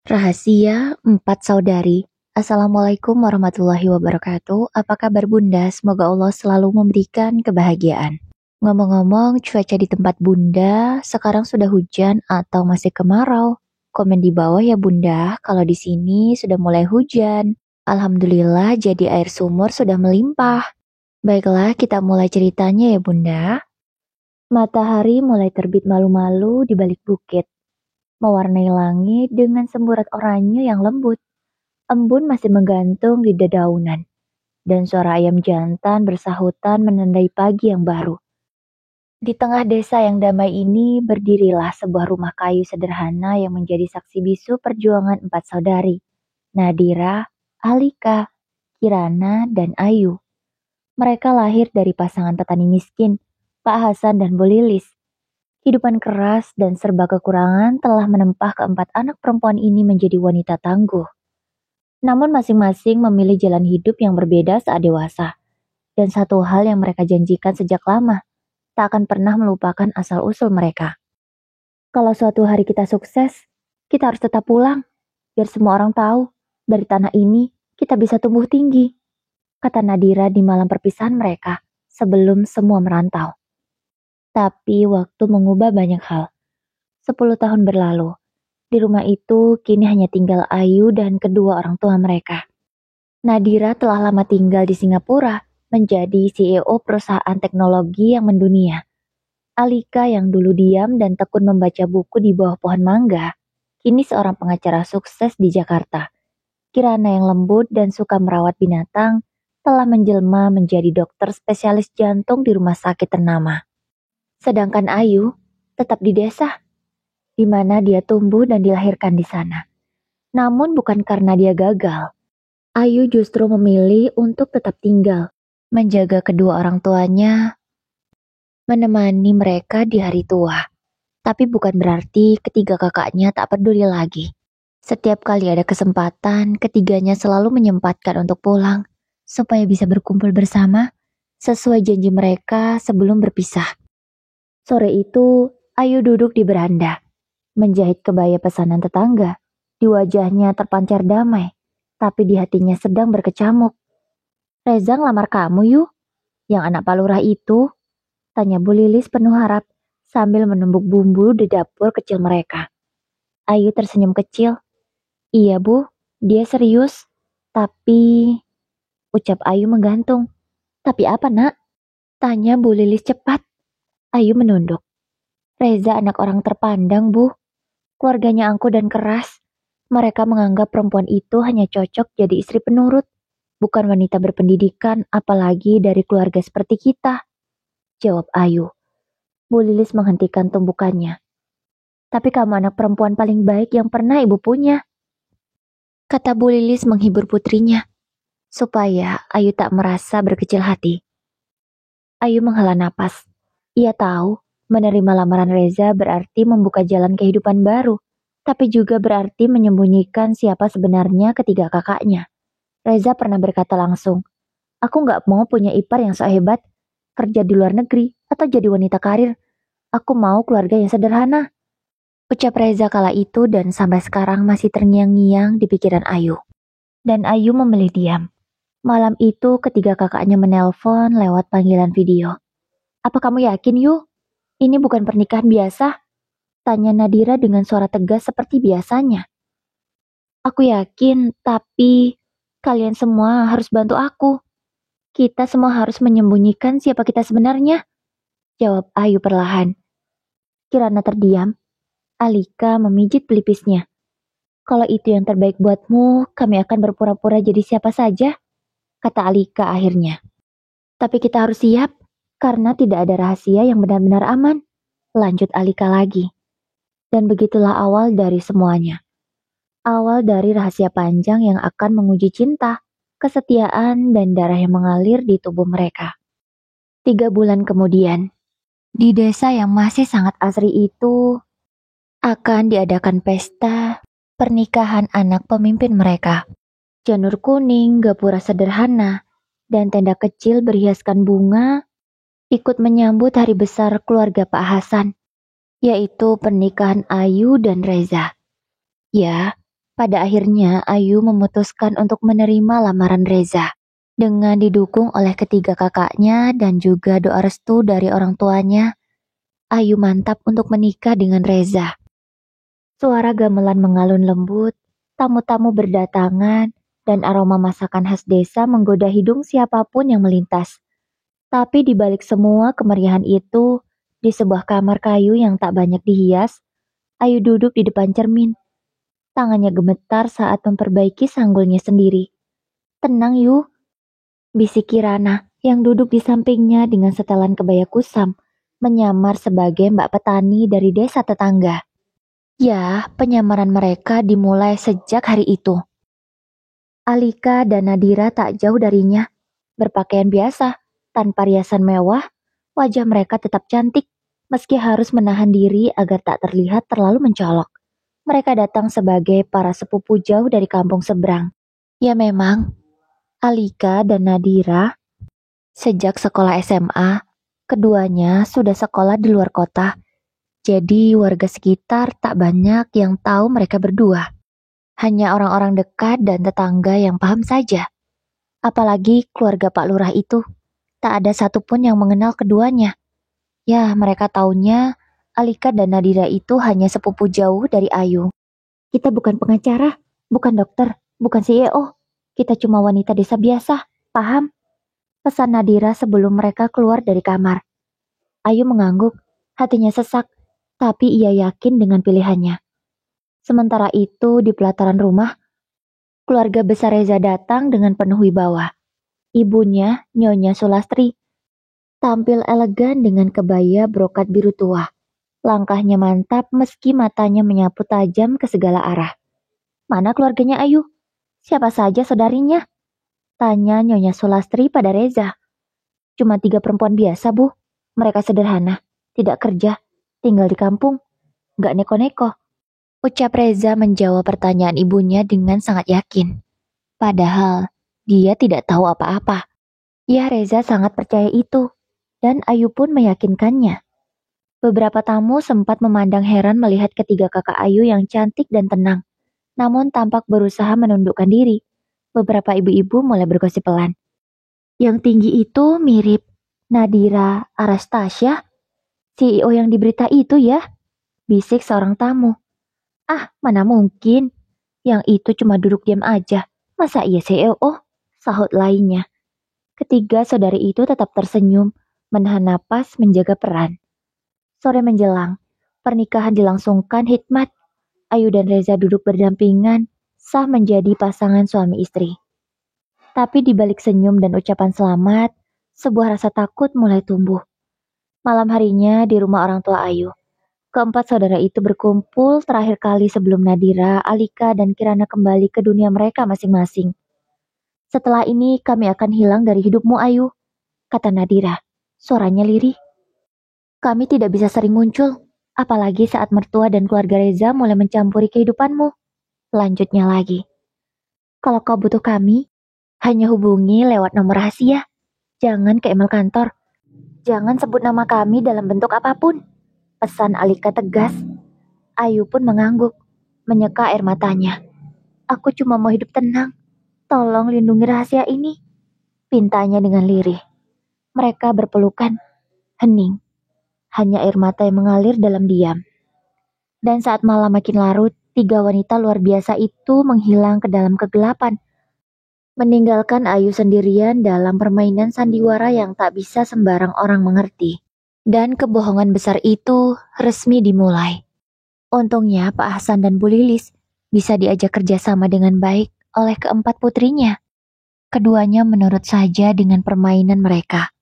Rahasia Empat Saudari. Assalamualaikum warahmatullahi wabarakatuh. Apa kabar Bunda? Semoga Allah selalu memberikan kebahagiaan. Ngomong-ngomong, cuaca di tempat Bunda sekarang sudah hujan atau masih kemarau? Komen di bawah ya Bunda, kalau di sini sudah mulai hujan. Alhamdulillah jadi air sumur sudah melimpah. Baiklah, kita mulai ceritanya ya Bunda. Matahari mulai terbit malu-malu di balik bukit, mewarnai langit dengan semburat oranye yang lembut. Embun masih menggantung di dedaunan, dan suara ayam jantan bersahutan menandai pagi yang baru. Di tengah desa yang damai ini berdirilah sebuah rumah kayu sederhana yang menjadi saksi bisu perjuangan empat saudari, Nadira, Alika, Kirana, dan Ayu. Mereka lahir dari pasangan petani miskin, Pak Hasan dan Bu Lilis. Kehidupan keras dan serba kekurangan telah menempah keempat anak perempuan ini menjadi wanita tangguh. Namun masing-masing memilih jalan hidup yang berbeda saat dewasa. Dan satu hal yang mereka janjikan sejak lama, tak akan pernah melupakan asal-usul mereka. Kalau suatu hari kita sukses, kita harus tetap pulang, biar semua orang tahu, dari tanah ini kita bisa tumbuh tinggi, kata Nadira di malam perpisahan mereka, sebelum semua merantau. Tapi waktu mengubah banyak hal. 10 tahun berlalu, di rumah itu kini hanya tinggal Ayu dan kedua orang tua mereka. Nadira telah lama tinggal di Singapura, menjadi CEO perusahaan teknologi yang mendunia. Alika yang dulu diam dan tekun membaca buku di bawah pohon mangga, kini seorang pengacara sukses di Jakarta. Kirana yang lembut dan suka merawat binatang, telah menjelma menjadi dokter spesialis jantung di rumah sakit ternama. Sedangkan Ayu tetap di desa, di mana dia tumbuh dan dilahirkan di sana. Namun bukan karena dia gagal. Ayu justru memilih untuk tetap tinggal, menjaga kedua orang tuanya, menemani mereka di hari tua. Tapi bukan berarti ketiga kakaknya tak peduli lagi. Setiap kali ada kesempatan, ketiganya selalu menyempatkan untuk pulang, supaya bisa berkumpul bersama, sesuai janji mereka sebelum berpisah. Sore itu, Ayu duduk di beranda, menjahit kebaya pesanan tetangga. Di wajahnya terpancar damai, tapi di hatinya sedang berkecamuk. Reza ngelamar kamu yuk, yang anak Pak Lurah itu, tanya Bu Lilis penuh harap sambil menumbuk bumbu di dapur kecil mereka. Ayu tersenyum kecil. Iya Bu, dia serius. Tapi, ucap Ayu menggantung. Tapi apa nak? Tanya Bu Lilis cepat. Ayu menunduk. Reza anak orang terpandang Bu. Keluarganya angkuh dan keras. Mereka menganggap perempuan itu hanya cocok jadi istri penurut, bukan wanita berpendidikan, apalagi dari keluarga seperti kita, jawab Ayu. Bu Lilis menghentikan tumbukannya. Tapi kamu anak perempuan paling baik yang pernah ibu punya, kata Bu Lilis menghibur putrinya, supaya Ayu tak merasa berkecil hati. Ayu menghela napas. Ia tahu, menerima lamaran Reza berarti membuka jalan kehidupan baru, tapi juga berarti menyembunyikan siapa sebenarnya ketiga kakaknya. Reza pernah berkata langsung, aku gak mau punya ipar yang sehebat, kerja di luar negeri, atau jadi wanita karir. Aku mau keluarga yang sederhana. Ucap Reza kala itu dan sampai sekarang masih terngiang-ngiang di pikiran Ayu. Dan Ayu memilih diam. Malam itu ketiga kakaknya menelpon lewat panggilan video. Apa kamu yakin Yu? Ini bukan pernikahan biasa? Tanya Nadira dengan suara tegas seperti biasanya. Aku yakin, tapi kalian semua harus bantu aku. Kita semua harus menyembunyikan siapa kita sebenarnya, jawab Ayu perlahan. Kirana terdiam. Alika memijit pelipisnya. Kalau itu yang terbaik buatmu, kami akan berpura-pura jadi siapa saja, kata Alika akhirnya. Tapi kita harus siap, karena tidak ada rahasia yang benar-benar aman, lanjut Alika lagi. Dan begitulah awal dari semuanya. Awal dari rahasia panjang yang akan menguji cinta, kesetiaan, dan darah yang mengalir di tubuh mereka. 3 bulan kemudian, di desa yang masih sangat asri itu, akan diadakan pesta pernikahan anak pemimpin mereka. Janur kuning, gapura sederhana, dan tenda kecil berhiaskan bunga ikut menyambut hari besar keluarga Pak Hasan, yaitu pernikahan Ayu dan Reza. Ya, Pada akhirnya, Ayu memutuskan untuk menerima lamaran Reza. Dengan didukung oleh ketiga kakaknya dan juga doa restu dari orang tuanya, Ayu mantap untuk menikah dengan Reza. Suara gamelan mengalun lembut, tamu-tamu berdatangan, dan aroma masakan khas desa menggoda hidung siapapun yang melintas. Tapi di balik semua kemeriahan itu, di sebuah kamar kayu yang tak banyak dihias, Ayu duduk di depan cermin. Tangannya gemetar saat memperbaiki sanggulnya sendiri. "Tenang, Yu," bisik Kirana yang duduk di sampingnya dengan setelan kebaya kusam, menyamar sebagai mbak petani dari desa tetangga. Ya, penyamaran mereka dimulai sejak hari itu. Alika dan Nadira tak jauh darinya, berpakaian biasa, tanpa riasan mewah, wajah mereka tetap cantik, meski harus menahan diri agar tak terlihat terlalu mencolok. Mereka datang sebagai para sepupu jauh dari kampung seberang. Ya memang, Alika dan Nadira, sejak sekolah SMA, keduanya sudah sekolah di luar kota. Jadi warga sekitar tak banyak yang tahu mereka berdua. Hanya orang-orang dekat dan tetangga yang paham saja. Apalagi keluarga Pak Lurah itu. Tak ada satupun yang mengenal keduanya. Ya, mereka taunya Alika dan Nadira itu hanya sepupu jauh dari Ayu. "Kita bukan pengacara, bukan dokter, bukan CEO. Kita cuma wanita desa biasa, paham?" Pesan Nadira sebelum mereka keluar dari kamar. Ayu mengangguk, hatinya sesak, tapi ia yakin dengan pilihannya. Sementara itu di pelataran rumah, keluarga besar Reza datang dengan penuh wibawa. Ibunya, Nyonya Sulastri, tampil elegan dengan kebaya brokat biru tua. Langkahnya mantap meski matanya menyapu tajam ke segala arah. "Mana keluarganya Ayu? Siapa saja saudarinya?" tanya Nyonya Sulastri pada Reza. "Cuma 3 perempuan biasa, Bu. Mereka sederhana, tidak kerja, tinggal di kampung, gak neko-neko," ucap Reza menjawab pertanyaan ibunya dengan sangat yakin. Padahal dia tidak tahu apa-apa. Ya, Reza sangat percaya itu. Dan Ayu pun meyakinkannya. Beberapa tamu sempat memandang heran melihat ketiga kakak Ayu yang cantik dan tenang, namun tampak berusaha menundukkan diri. Beberapa ibu-ibu mulai bergosip pelan. "Yang tinggi itu mirip Nadira Anastasia, CEO yang di berita itu ya?" bisik seorang tamu. "Ah, mana mungkin. Yang itu cuma duduk diam aja. Masa iya CEO?" sahut lainnya. Ketiga saudari itu tetap tersenyum, menahan napas menjaga peran. Sore menjelang, pernikahan dilangsungkan hikmat. Ayu dan Reza duduk berdampingan, sah menjadi pasangan suami istri. Tapi di balik senyum dan ucapan selamat, sebuah rasa takut mulai tumbuh. Malam harinya di rumah orang tua Ayu, keempat saudara itu berkumpul terakhir kali sebelum Nadira, Alika, dan Kirana kembali ke dunia mereka masing-masing. "Setelah ini kami akan hilang dari hidupmu, Ayu," kata Nadira. Suaranya lirih. "Kami tidak bisa sering muncul, apalagi saat mertua dan keluarga Reza mulai mencampuri kehidupanmu," lanjutnya lagi. "Kalau kau butuh kami, hanya hubungi lewat nomor rahasia. Jangan ke email kantor. Jangan sebut nama kami dalam bentuk apapun," pesan Alika tegas. Ayu pun mengangguk, menyeka air matanya. "Aku cuma mau hidup tenang. Tolong lindungi rahasia ini," pintanya dengan lirih. Mereka berpelukan, hening. Hanya air mata yang mengalir dalam diam. Dan saat malam makin larut, 3 wanita luar biasa itu menghilang ke dalam kegelapan, meninggalkan Ayu sendirian dalam permainan sandiwara yang tak bisa sembarang orang mengerti. Dan kebohongan besar itu resmi dimulai. Untungnya Pak Hasan dan Bu Lilis bisa diajak kerjasama dengan baik oleh keempat putrinya. Keduanya menurut saja dengan permainan mereka.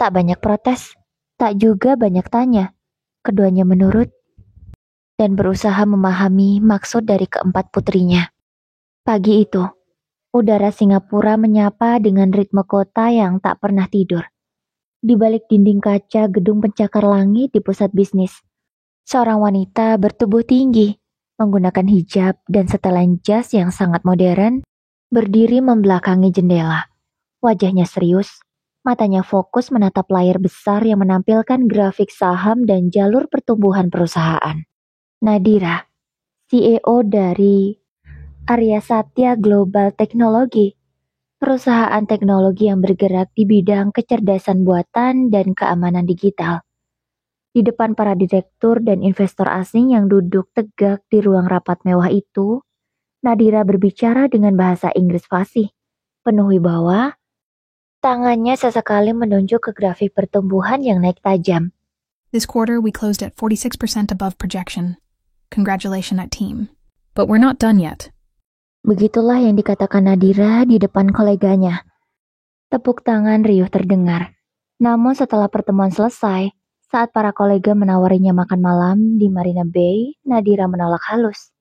Tak banyak protes, tak juga banyak tanya. Keduanya menurut dan berusaha memahami maksud dari keempat putrinya. Pagi itu, udara Singapura menyapa dengan ritme kota yang tak pernah tidur. Di balik dinding kaca gedung pencakar langit di pusat bisnis, seorang wanita bertubuh tinggi, menggunakan hijab dan setelan jas yang sangat modern, berdiri membelakangi jendela. Wajahnya serius, matanya fokus menatap layar besar yang menampilkan grafik saham dan jalur pertumbuhan perusahaan. Nadira, CEO dari Arya Satya Global Technology, perusahaan teknologi yang bergerak di bidang kecerdasan buatan dan keamanan digital. Di depan para direktur dan investor asing yang duduk tegak di ruang rapat mewah itu, Nadira berbicara dengan bahasa Inggris fasih, penuh wibawa. Tangannya sesekali menunjuk ke grafik pertumbuhan yang naik tajam. This quarter, we closed at 46% above projection. Congratulations at team. But we're not done yet. Begitulah yang dikatakan Nadira di depan koleganya. Tepuk tangan riuh terdengar. Namun setelah pertemuan selesai, saat para kolega menawarinya makan malam di Marina Bay, Nadira menolak halus.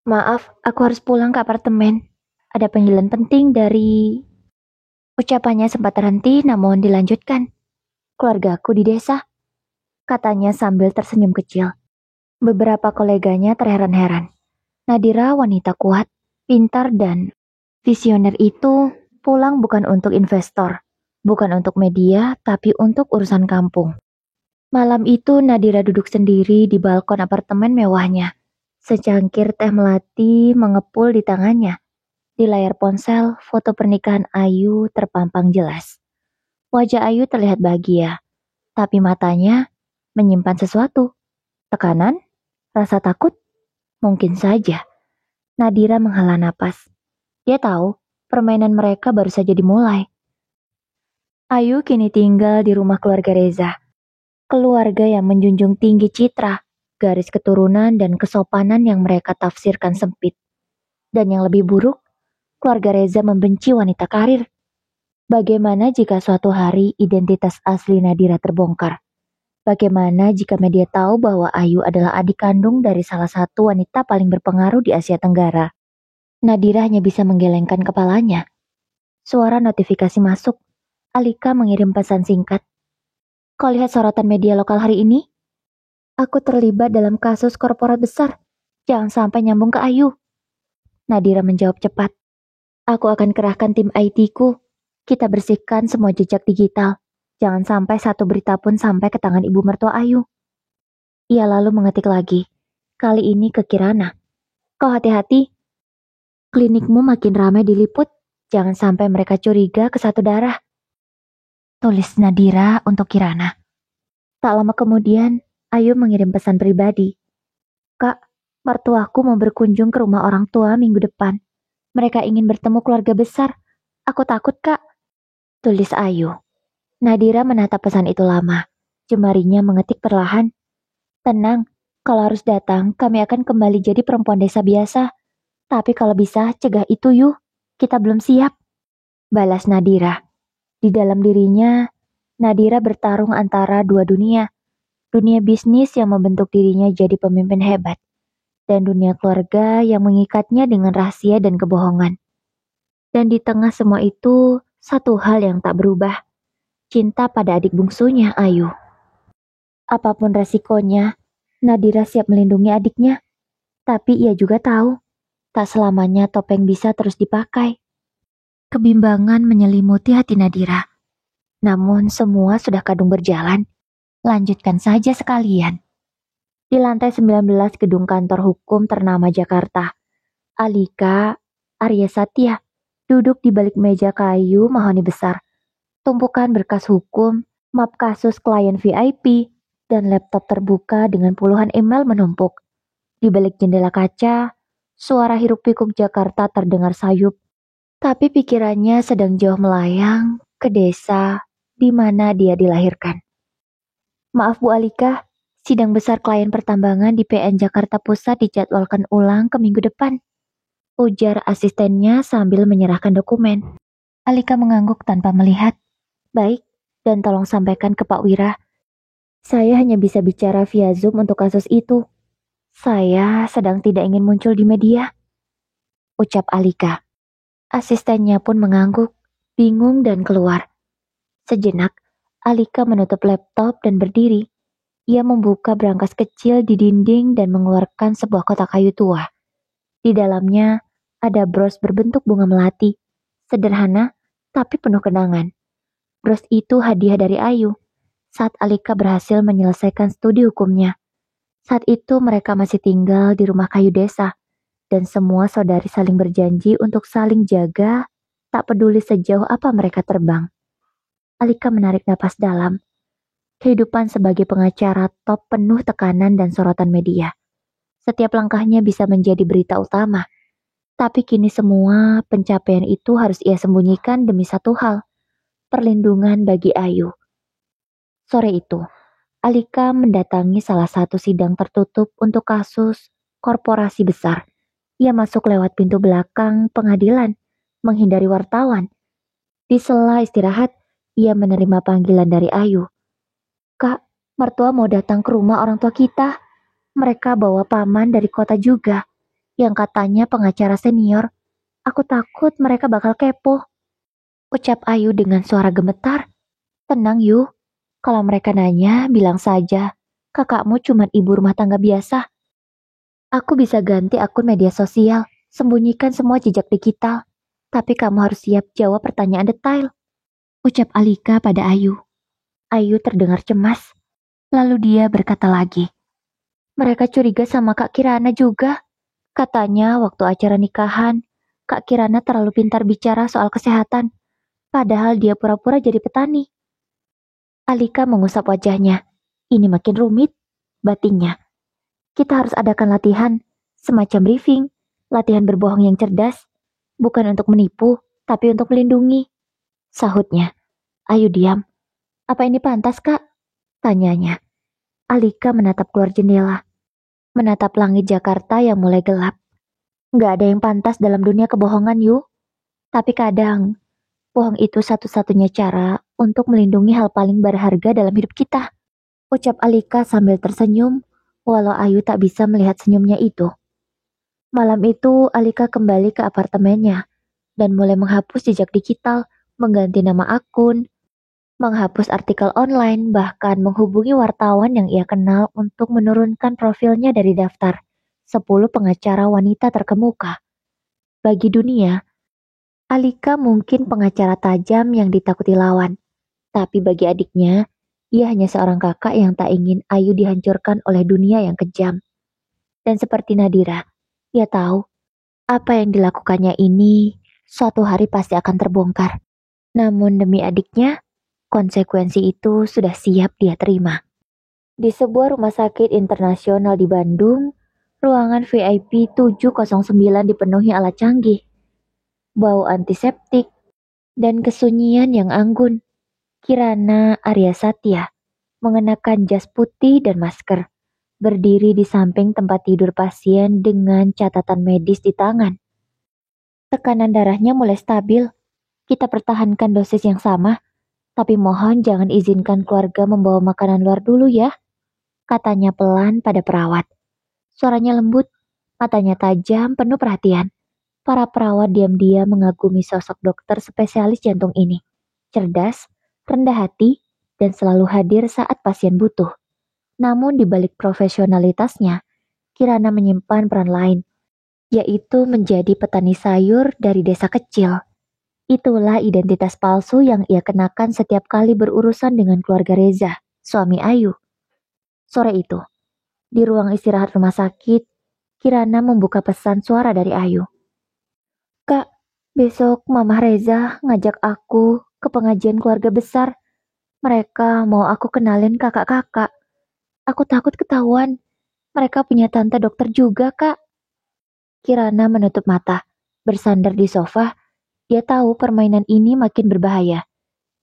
Maaf, aku harus pulang ke apartemen. Ada panggilan penting dari... Ucapannya sempat terhenti namun dilanjutkan. Keluargaku di desa, katanya sambil tersenyum kecil. Beberapa koleganya terheran-heran. Nadira wanita kuat, pintar dan visioner itu pulang bukan untuk investor, bukan untuk media, tapi untuk urusan kampung. Malam itu Nadira duduk sendiri di balkon apartemen mewahnya. Secangkir teh melati mengepul di tangannya. Di layar ponsel, foto pernikahan Ayu terpampang jelas. Wajah Ayu terlihat bahagia, tapi matanya menyimpan sesuatu. Tekanan? Rasa takut? Mungkin saja. Nadira menghela napas. Dia tahu, permainan mereka baru saja dimulai. Ayu kini tinggal di rumah keluarga Reza. Keluarga yang menjunjung tinggi citra, garis keturunan dan kesopanan yang mereka tafsirkan sempit. Dan yang lebih buruk, keluarga Reza membenci wanita karir. Bagaimana jika suatu hari identitas asli Nadira terbongkar? Bagaimana jika media tahu bahwa Ayu adalah adik kandung dari salah satu wanita paling berpengaruh di Asia Tenggara? Nadira hanya bisa menggelengkan kepalanya. Suara notifikasi masuk. Alika mengirim pesan singkat. Kau lihat sorotan media lokal hari ini? Aku terlibat dalam kasus korporat besar. Jangan sampai nyambung ke Ayu. Nadira menjawab cepat. Aku akan kerahkan tim IT-ku. Kita bersihkan semua jejak digital. Jangan sampai satu berita pun sampai ke tangan ibu mertua Ayu. Ia lalu mengetik lagi. Kali ini ke Kirana. Kau hati-hati. Klinikmu makin ramai diliput. Jangan sampai mereka curiga ke satu darah. Tulis Nadira untuk Kirana. Tak lama kemudian, Ayu mengirim pesan pribadi. Kak, mertuaku mau berkunjung ke rumah orang tua minggu depan. Mereka ingin bertemu keluarga besar. Aku takut, Kak. Tulis Ayu. Nadira menatap pesan itu lama. Jemarinya mengetik perlahan. Tenang, kalau harus datang, kami akan kembali jadi perempuan desa biasa. Tapi kalau bisa, cegah itu yuk. Kita belum siap. Balas Nadira. Di dalam dirinya, Nadira bertarung antara dua dunia. Dunia bisnis yang membentuk dirinya jadi pemimpin hebat. Dan dunia keluarga yang mengikatnya dengan rahasia dan kebohongan. Dan di tengah semua itu, satu hal yang tak berubah. Cinta pada adik bungsunya, Ayu. Apapun resikonya, Nadira siap melindungi adiknya. Tapi ia juga tahu, tak selamanya topeng bisa terus dipakai. Kebimbangan menyelimuti hati Nadira. Namun semua sudah kadung berjalan. Lanjutkan saja sekalian. Di lantai 19 gedung kantor hukum ternama Jakarta, Alika, Arya Satya, duduk di balik meja kayu mahoni besar. Tumpukan berkas hukum, map kasus klien VIP, dan laptop terbuka dengan puluhan email menumpuk. Di balik jendela kaca, suara hiruk-pikuk Jakarta terdengar sayup. Tapi pikirannya sedang jauh melayang ke desa di mana dia dilahirkan. Maaf Bu Alika, sidang besar klien pertambangan di PN Jakarta Pusat dijadwalkan ulang ke minggu depan. Ujar asistennya sambil menyerahkan dokumen. Alika mengangguk tanpa melihat. Baik, dan tolong sampaikan ke Pak Wira. Saya hanya bisa bicara via Zoom untuk kasus itu. Saya sedang tidak ingin muncul di media. Ucap Alika. Asistennya pun mengangguk, bingung dan keluar. Sejenak, Alika menutup laptop dan berdiri. Ia membuka brankas kecil di dinding dan mengeluarkan sebuah kotak kayu tua. Di dalamnya ada bros berbentuk bunga melati. Sederhana, tapi penuh kenangan. Bros itu hadiah dari Ayu saat Alika berhasil menyelesaikan studi hukumnya. Saat itu mereka masih tinggal di rumah kayu desa. dan semua saudari saling berjanji untuk saling jaga, tak peduli sejauh apa mereka terbang. Alika menarik napas dalam. Kehidupan sebagai pengacara top penuh tekanan dan sorotan media. Setiap langkahnya bisa menjadi berita utama. Tapi kini semua pencapaian itu harus ia sembunyikan demi satu hal, perlindungan bagi Ayu. Sore itu, Alika mendatangi salah satu sidang tertutup untuk kasus korporasi besar. Ia masuk lewat pintu belakang pengadilan, menghindari wartawan. Di sela istirahat, ia menerima panggilan dari Ayu. Kak, mertua mau datang ke rumah orang tua kita. Mereka bawa paman dari kota juga, yang katanya pengacara senior. Aku takut mereka bakal kepo. Ucap Ayu dengan suara gemetar. Tenang Yu, kalau mereka nanya, bilang saja. Kakakmu cuma ibu rumah tangga biasa. Aku bisa ganti akun media sosial, sembunyikan semua jejak digital. Tapi kamu harus siap jawab pertanyaan detail. Ucap Alika pada Ayu. Ayu terdengar cemas. Lalu dia berkata lagi. Mereka curiga sama Kak Kirana juga. Katanya waktu acara nikahan, Kak Kirana terlalu pintar bicara soal kesehatan. Padahal dia pura-pura jadi petani. Alika mengusap wajahnya. Ini makin rumit, batinnya. Kita harus adakan latihan, semacam briefing. Latihan berbohong yang cerdas. Bukan untuk menipu, tapi untuk melindungi. Sahutnya. Ayo diam. Apa ini pantas, Kak? Tanyanya. Alika menatap keluar jendela. Menatap langit Jakarta yang mulai gelap. Gak ada yang pantas dalam dunia kebohongan, Yu. Tapi kadang, bohong itu satu-satunya cara untuk melindungi hal paling berharga dalam hidup kita. Ucap Alika sambil tersenyum, walau Ayu tak bisa melihat senyumnya itu. Malam itu, Alika kembali ke apartemennya dan mulai menghapus jejak digital, mengganti nama akun, menghapus artikel online, bahkan menghubungi wartawan yang ia kenal untuk menurunkan profilnya dari daftar 10 pengacara wanita terkemuka. Bagi dunia, Alika mungkin pengacara tajam yang ditakuti lawan. Tapi bagi adiknya, ia hanya seorang kakak yang tak ingin Ayu dihancurkan oleh dunia yang kejam. Dan seperti Nadira, ia tahu apa yang dilakukannya ini suatu hari pasti akan terbongkar. Namun demi adiknya, konsekuensi itu sudah siap dia terima. Di sebuah rumah sakit internasional di Bandung, ruangan VIP 709 dipenuhi alat canggih, bau antiseptik, dan kesunyian yang anggun. Kirana Arya Satya mengenakan jas putih dan masker, berdiri di samping tempat tidur pasien dengan catatan medis di tangan. Tekanan darahnya mulai stabil. Kita pertahankan dosis yang sama. Tapi mohon jangan izinkan keluarga membawa makanan luar dulu ya, katanya pelan pada perawat. Suaranya lembut, matanya tajam, penuh perhatian. Para perawat diam-diam mengagumi sosok dokter spesialis jantung ini. Cerdas, rendah hati, dan selalu hadir saat pasien butuh. Namun di balik profesionalitasnya, Kirana menyimpan peran lain, yaitu menjadi petani sayur dari desa kecil. Itulah identitas palsu yang ia kenakan setiap kali berurusan dengan keluarga Reza, suami Ayu. Sore itu, di ruang istirahat rumah sakit, Kirana membuka pesan suara dari Ayu. Kak, besok Mama Reza ngajak aku ke pengajian keluarga besar. Mereka mau aku kenalin kakak-kakak. Aku takut ketahuan. Mereka punya tante dokter juga, Kak. Kirana menutup mata, bersandar di sofa. Dia tahu permainan ini makin berbahaya.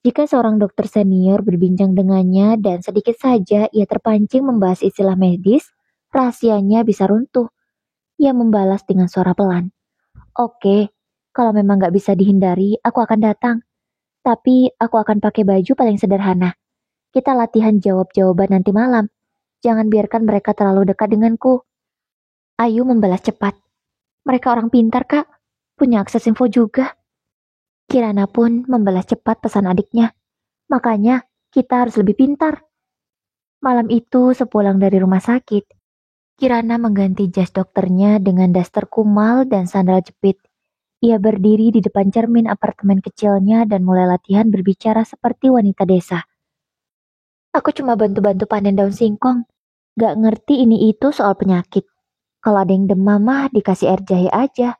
Jika seorang dokter senior berbincang dengannya dan sedikit saja ia terpancing membahas istilah medis, rahasianya bisa runtuh. Ia membalas dengan suara pelan. Oke, kalau memang gak bisa dihindari, aku akan datang. Tapi aku akan pakai baju paling sederhana. Kita latihan jawab-jawaban nanti malam. Jangan biarkan mereka terlalu dekat denganku. Ayu membalas cepat. Mereka orang pintar, Kak. Punya akses info juga. Kirana pun membalas cepat pesan adiknya. Makanya, kita harus lebih pintar. Malam itu, sepulang dari rumah sakit, Kirana mengganti jas dokternya dengan daster kumal dan sandal jepit. Ia berdiri di depan cermin apartemen kecilnya dan mulai latihan berbicara seperti wanita desa. Aku cuma bantu-bantu panen daun singkong. Gak ngerti ini itu soal penyakit. Kalau ada yang demam mah dikasih air jahe aja.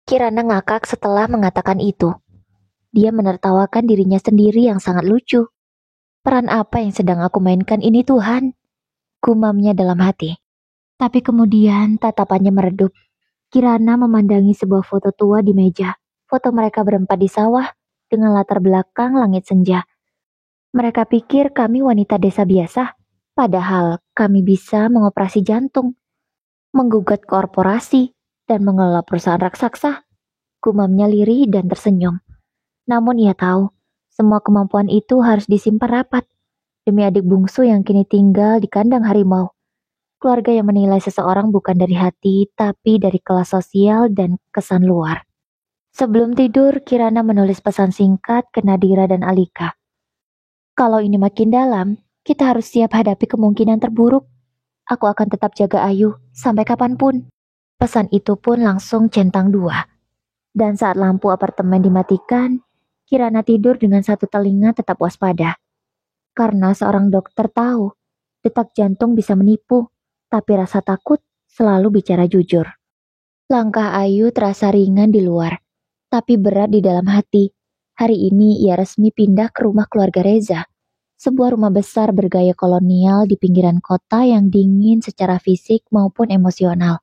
Kirana ngakak setelah mengatakan itu. Dia menertawakan dirinya sendiri yang sangat lucu. Peran apa yang sedang aku mainkan ini Tuhan? Gumamnya dalam hati. Tapi kemudian tatapannya meredup. Kirana memandangi sebuah foto tua di meja. Foto mereka berempat di sawah dengan latar belakang langit senja. Mereka pikir kami wanita desa biasa, padahal kami bisa mengoperasi jantung, menggugat korporasi, dan mengelola perusahaan raksasa. Gumamnya lirih dan tersenyum. Namun ia tahu, semua kemampuan itu harus disimpan rapat demi adik bungsu yang kini tinggal di kandang harimau. Keluarga yang menilai seseorang bukan dari hati, tapi dari kelas sosial dan kesan luar. Sebelum tidur, Kirana menulis pesan singkat ke Nadira dan Alika. Kalau ini makin dalam, kita harus siap hadapi kemungkinan terburuk. Aku akan tetap jaga Ayu sampai kapanpun. Pesan itu pun langsung centang dua. Dan saat lampu apartemen dimatikan, Kirana tidur dengan satu telinga tetap waspada. Karena seorang dokter tahu, detak jantung bisa menipu, tapi rasa takut selalu bicara jujur. Langkah Ayu terasa ringan di luar, tapi berat di dalam hati. Hari ini ia resmi pindah ke rumah keluarga Reza. Sebuah rumah besar bergaya kolonial di pinggiran kota yang dingin secara fisik maupun emosional.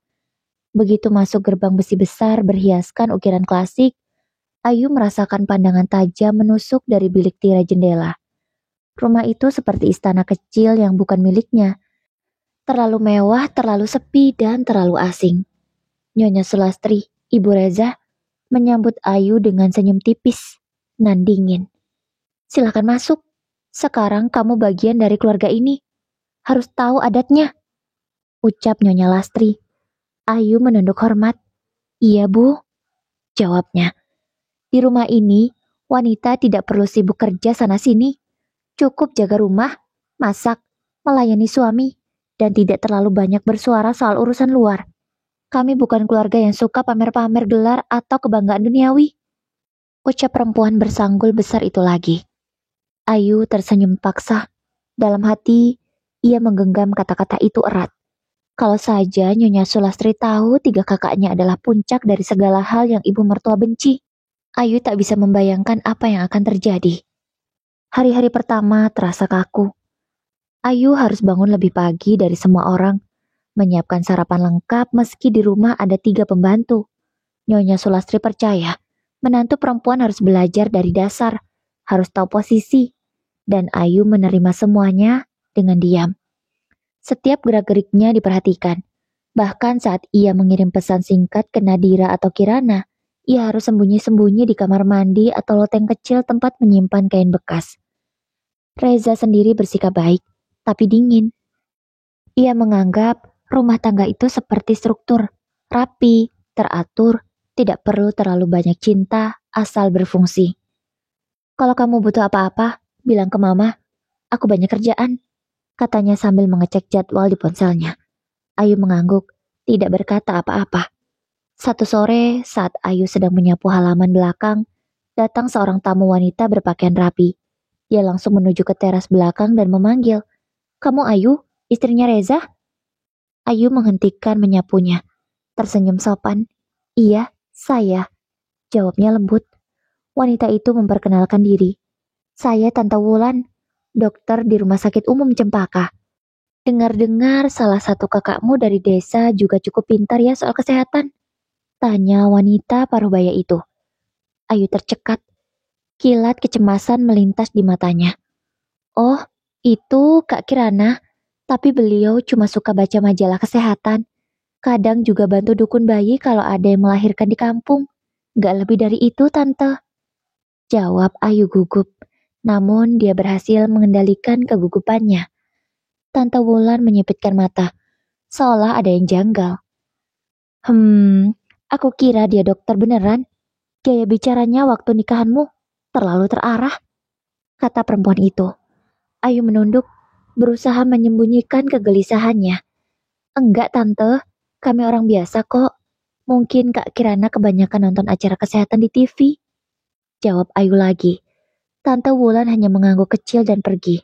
Begitu masuk gerbang besi besar berhiaskan ukiran klasik, Ayu merasakan pandangan tajam menusuk dari bilik tirai jendela. Rumah itu seperti istana kecil yang bukan miliknya. Terlalu mewah, terlalu sepi, dan terlalu asing. Nyonya Sulastri, Ibu Reza, menyambut Ayu dengan senyum tipis nan dingin. Silakan masuk. Sekarang kamu bagian dari keluarga ini. Harus tahu adatnya. Ucap Nyonya Lastri. Ayu menunduk hormat. Iya bu, jawabnya. Di rumah ini, wanita tidak perlu sibuk kerja sana-sini. Cukup jaga rumah, masak, melayani suami, dan tidak terlalu banyak bersuara soal urusan luar. Kami bukan keluarga yang suka pamer-pamer gelar atau kebanggaan duniawi. Ucap perempuan bersanggul besar itu lagi. Ayu tersenyum paksa. Dalam hati, ia menggenggam kata-kata itu erat. Kalau saja Nyonya Sulastri tahu 3 kakaknya adalah puncak dari segala hal yang ibu mertua benci, Ayu tak bisa membayangkan apa yang akan terjadi. Hari-hari pertama terasa kaku. Ayu harus bangun lebih pagi dari semua orang, menyiapkan sarapan lengkap meski di rumah ada 3 pembantu. Nyonya Sulastri percaya, menantu perempuan harus belajar dari dasar, harus tahu posisi, dan Ayu menerima semuanya dengan diam. Setiap gerak-geriknya diperhatikan. Bahkan saat ia mengirim pesan singkat ke Nadira atau Kirana, ia harus sembunyi-sembunyi di kamar mandi atau loteng kecil tempat menyimpan kain bekas. Reza sendiri bersikap baik, tapi dingin. Ia menganggap rumah tangga itu seperti struktur, rapi, teratur, tidak perlu terlalu banyak cinta, asal berfungsi. Kalau kamu butuh apa-apa, bilang ke mama, aku banyak kerjaan, katanya sambil mengecek jadwal di ponselnya. Ayu mengangguk, tidak berkata apa-apa. Satu sore, saat Ayu sedang menyapu halaman belakang, datang seorang tamu wanita berpakaian rapi. Dia langsung menuju ke teras belakang dan memanggil, "Kamu Ayu, istrinya Reza?" Ayu menghentikan menyapunya, tersenyum sopan. "Iya, saya," jawabnya lembut. Wanita itu memperkenalkan diri. "Saya Tante Wulan, dokter di Rumah Sakit Umum Cempaka. Dengar-dengar salah satu kakakmu dari desa juga cukup pintar ya soal kesehatan?" Tanya wanita paruh baya itu. Ayu tercekat. Kilat kecemasan melintas di matanya. "Oh, itu Kak Kirana. Tapi beliau cuma suka baca majalah kesehatan. Kadang juga bantu dukun bayi kalau ada yang melahirkan di kampung. Gak lebih dari itu, Tante." Jawab Ayu gugup. Namun dia berhasil mengendalikan kegugupannya. Tante Wulan menyipitkan mata, seolah ada yang janggal. Aku kira dia dokter beneran. Gaya bicaranya waktu nikahanmu terlalu terarah," kata perempuan itu. Ayu menunduk, berusaha menyembunyikan kegelisahannya. "Enggak, Tante. Kami orang biasa kok. Mungkin Kak Kirana kebanyakan nonton acara kesehatan di TV." Jawab Ayu lagi. Tante Wulan hanya mengangguk kecil dan pergi.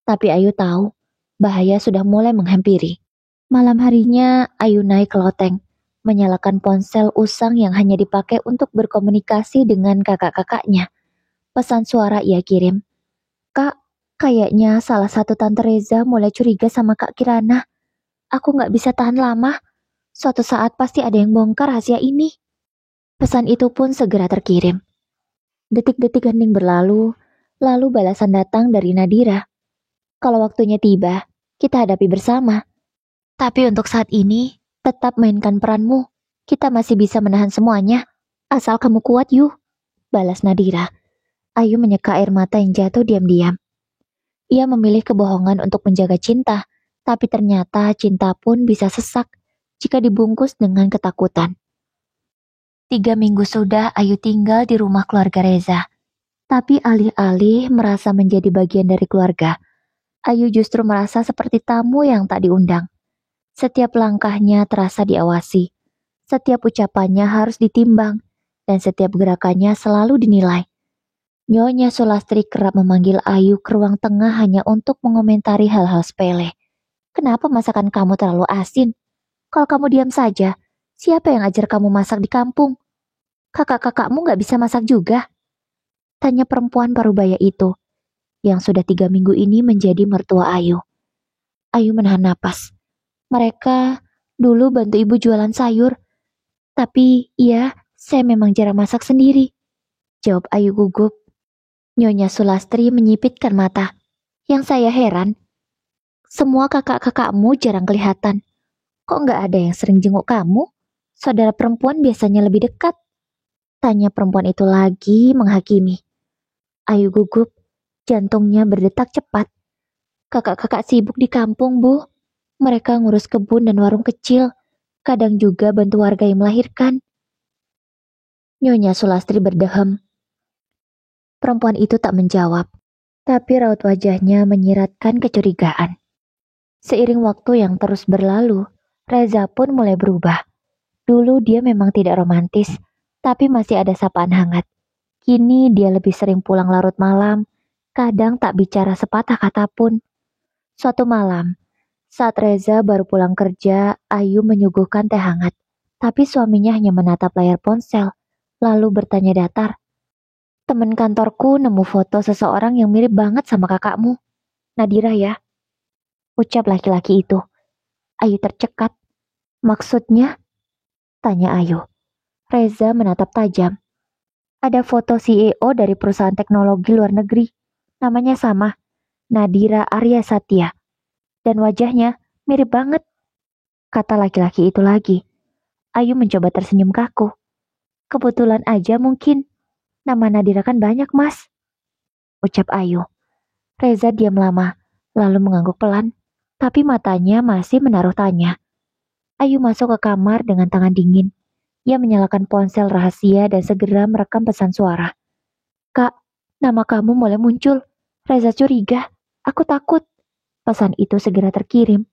Tapi Ayu tahu, bahaya sudah mulai menghampiri. Malam harinya, Ayu naik ke loteng, menyalakan ponsel usang yang hanya dipakai untuk berkomunikasi dengan kakak-kakaknya. Pesan suara ia kirim. Kak, kayaknya salah satu Tante Reza mulai curiga sama Kak Kirana. Aku nggak bisa tahan lama. Suatu saat pasti ada yang bongkar rahasia ini. Pesan itu pun segera terkirim. Detik-detik hening berlalu, lalu balasan datang dari Nadira. Kalau waktunya tiba, kita hadapi bersama. Tapi untuk saat ini, tetap mainkan peranmu. Kita masih bisa menahan semuanya. Asal kamu kuat, Yu. Balas Nadira. Ayu menyeka air mata yang jatuh diam-diam. Ia memilih kebohongan untuk menjaga cinta, tapi ternyata cinta pun bisa sesak jika dibungkus dengan ketakutan. 3 minggu sudah Ayu tinggal di rumah keluarga Reza. Tapi alih-alih merasa menjadi bagian dari keluarga, Ayu justru merasa seperti tamu yang tak diundang. Setiap langkahnya terasa diawasi, setiap ucapannya harus ditimbang, dan setiap gerakannya selalu dinilai. Nyonya Sulastri kerap memanggil Ayu ke ruang tengah hanya untuk mengomentari hal-hal sepele. Kenapa masakan kamu terlalu asin? Kalau kamu diam saja, siapa yang ajar kamu masak di kampung? Kakak-kakakmu gak bisa masak juga? Tanya perempuan parubaya itu, yang sudah 3 minggu ini menjadi mertua Ayu. Ayu menahan napas. Mereka dulu bantu ibu jualan sayur, tapi iya, saya memang jarang masak sendiri. Jawab Ayu gugup. Nyonya Sulastri menyipitkan mata. Yang saya heran, semua kakak-kakakmu jarang kelihatan. Kok nggak ada yang sering jenguk kamu? Saudara perempuan biasanya lebih dekat. Tanya perempuan itu lagi menghakimi. Ayu gugup, jantungnya berdetak cepat. Kakak-kakak sibuk di kampung, Bu. Mereka ngurus kebun dan warung kecil. Kadang juga bantu warga yang melahirkan. Nyonya Sulastri berdehem. Perempuan itu tak menjawab, tapi raut wajahnya menyiratkan kecurigaan. Seiring waktu yang terus berlalu, Reza pun mulai berubah. Dulu dia memang tidak romantis, tapi masih ada sapaan hangat. Kini dia lebih sering pulang larut malam, kadang tak bicara sepatah kata pun. Suatu malam, saat Reza baru pulang kerja, Ayu menyuguhkan teh hangat. Tapi suaminya hanya menatap layar ponsel, lalu bertanya datar. Temen kantorku nemu foto seseorang yang mirip banget sama kakakmu. Nadira ya, ucap laki-laki itu. Ayu tercekat. Maksudnya? Tanya Ayu. Reza menatap tajam. Ada foto CEO dari perusahaan teknologi luar negeri. Namanya sama, Nadira Arya Satya. Dan wajahnya mirip banget, kata laki-laki itu lagi. Ayu mencoba tersenyum kaku. Kebetulan aja mungkin. Nama Nadira kan banyak, Mas. Ucap Ayu. Reza diam lama, lalu mengangguk pelan. Tapi matanya masih menaruh tanya. Ayu masuk ke kamar dengan tangan dingin. Ia menyalakan ponsel rahasia dan segera merekam pesan suara. Kak, nama kamu mulai muncul. Reza curiga. Aku takut. Pesan itu segera terkirim.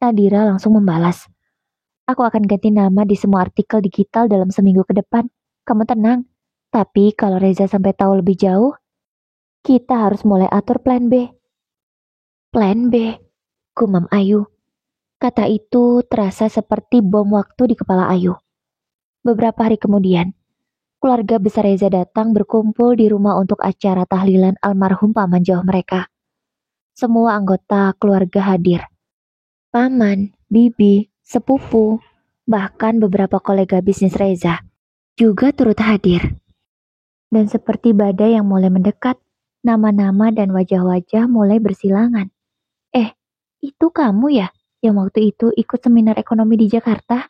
Nadira langsung membalas. Aku akan ganti nama di semua artikel digital dalam seminggu ke depan. Kamu tenang. Tapi kalau Reza sampai tahu lebih jauh, kita harus mulai atur plan B. Plan B, gumam Ayu. Kata itu terasa seperti bom waktu di kepala Ayu. Beberapa hari kemudian, keluarga besar Reza datang berkumpul di rumah untuk acara tahlilan almarhum paman jauh mereka. Semua anggota keluarga hadir. Paman, bibi, sepupu, bahkan beberapa kolega bisnis Reza juga turut hadir. Dan seperti badai yang mulai mendekat, nama-nama dan wajah-wajah mulai bersilangan. Itu kamu ya yang waktu itu ikut seminar ekonomi di Jakarta?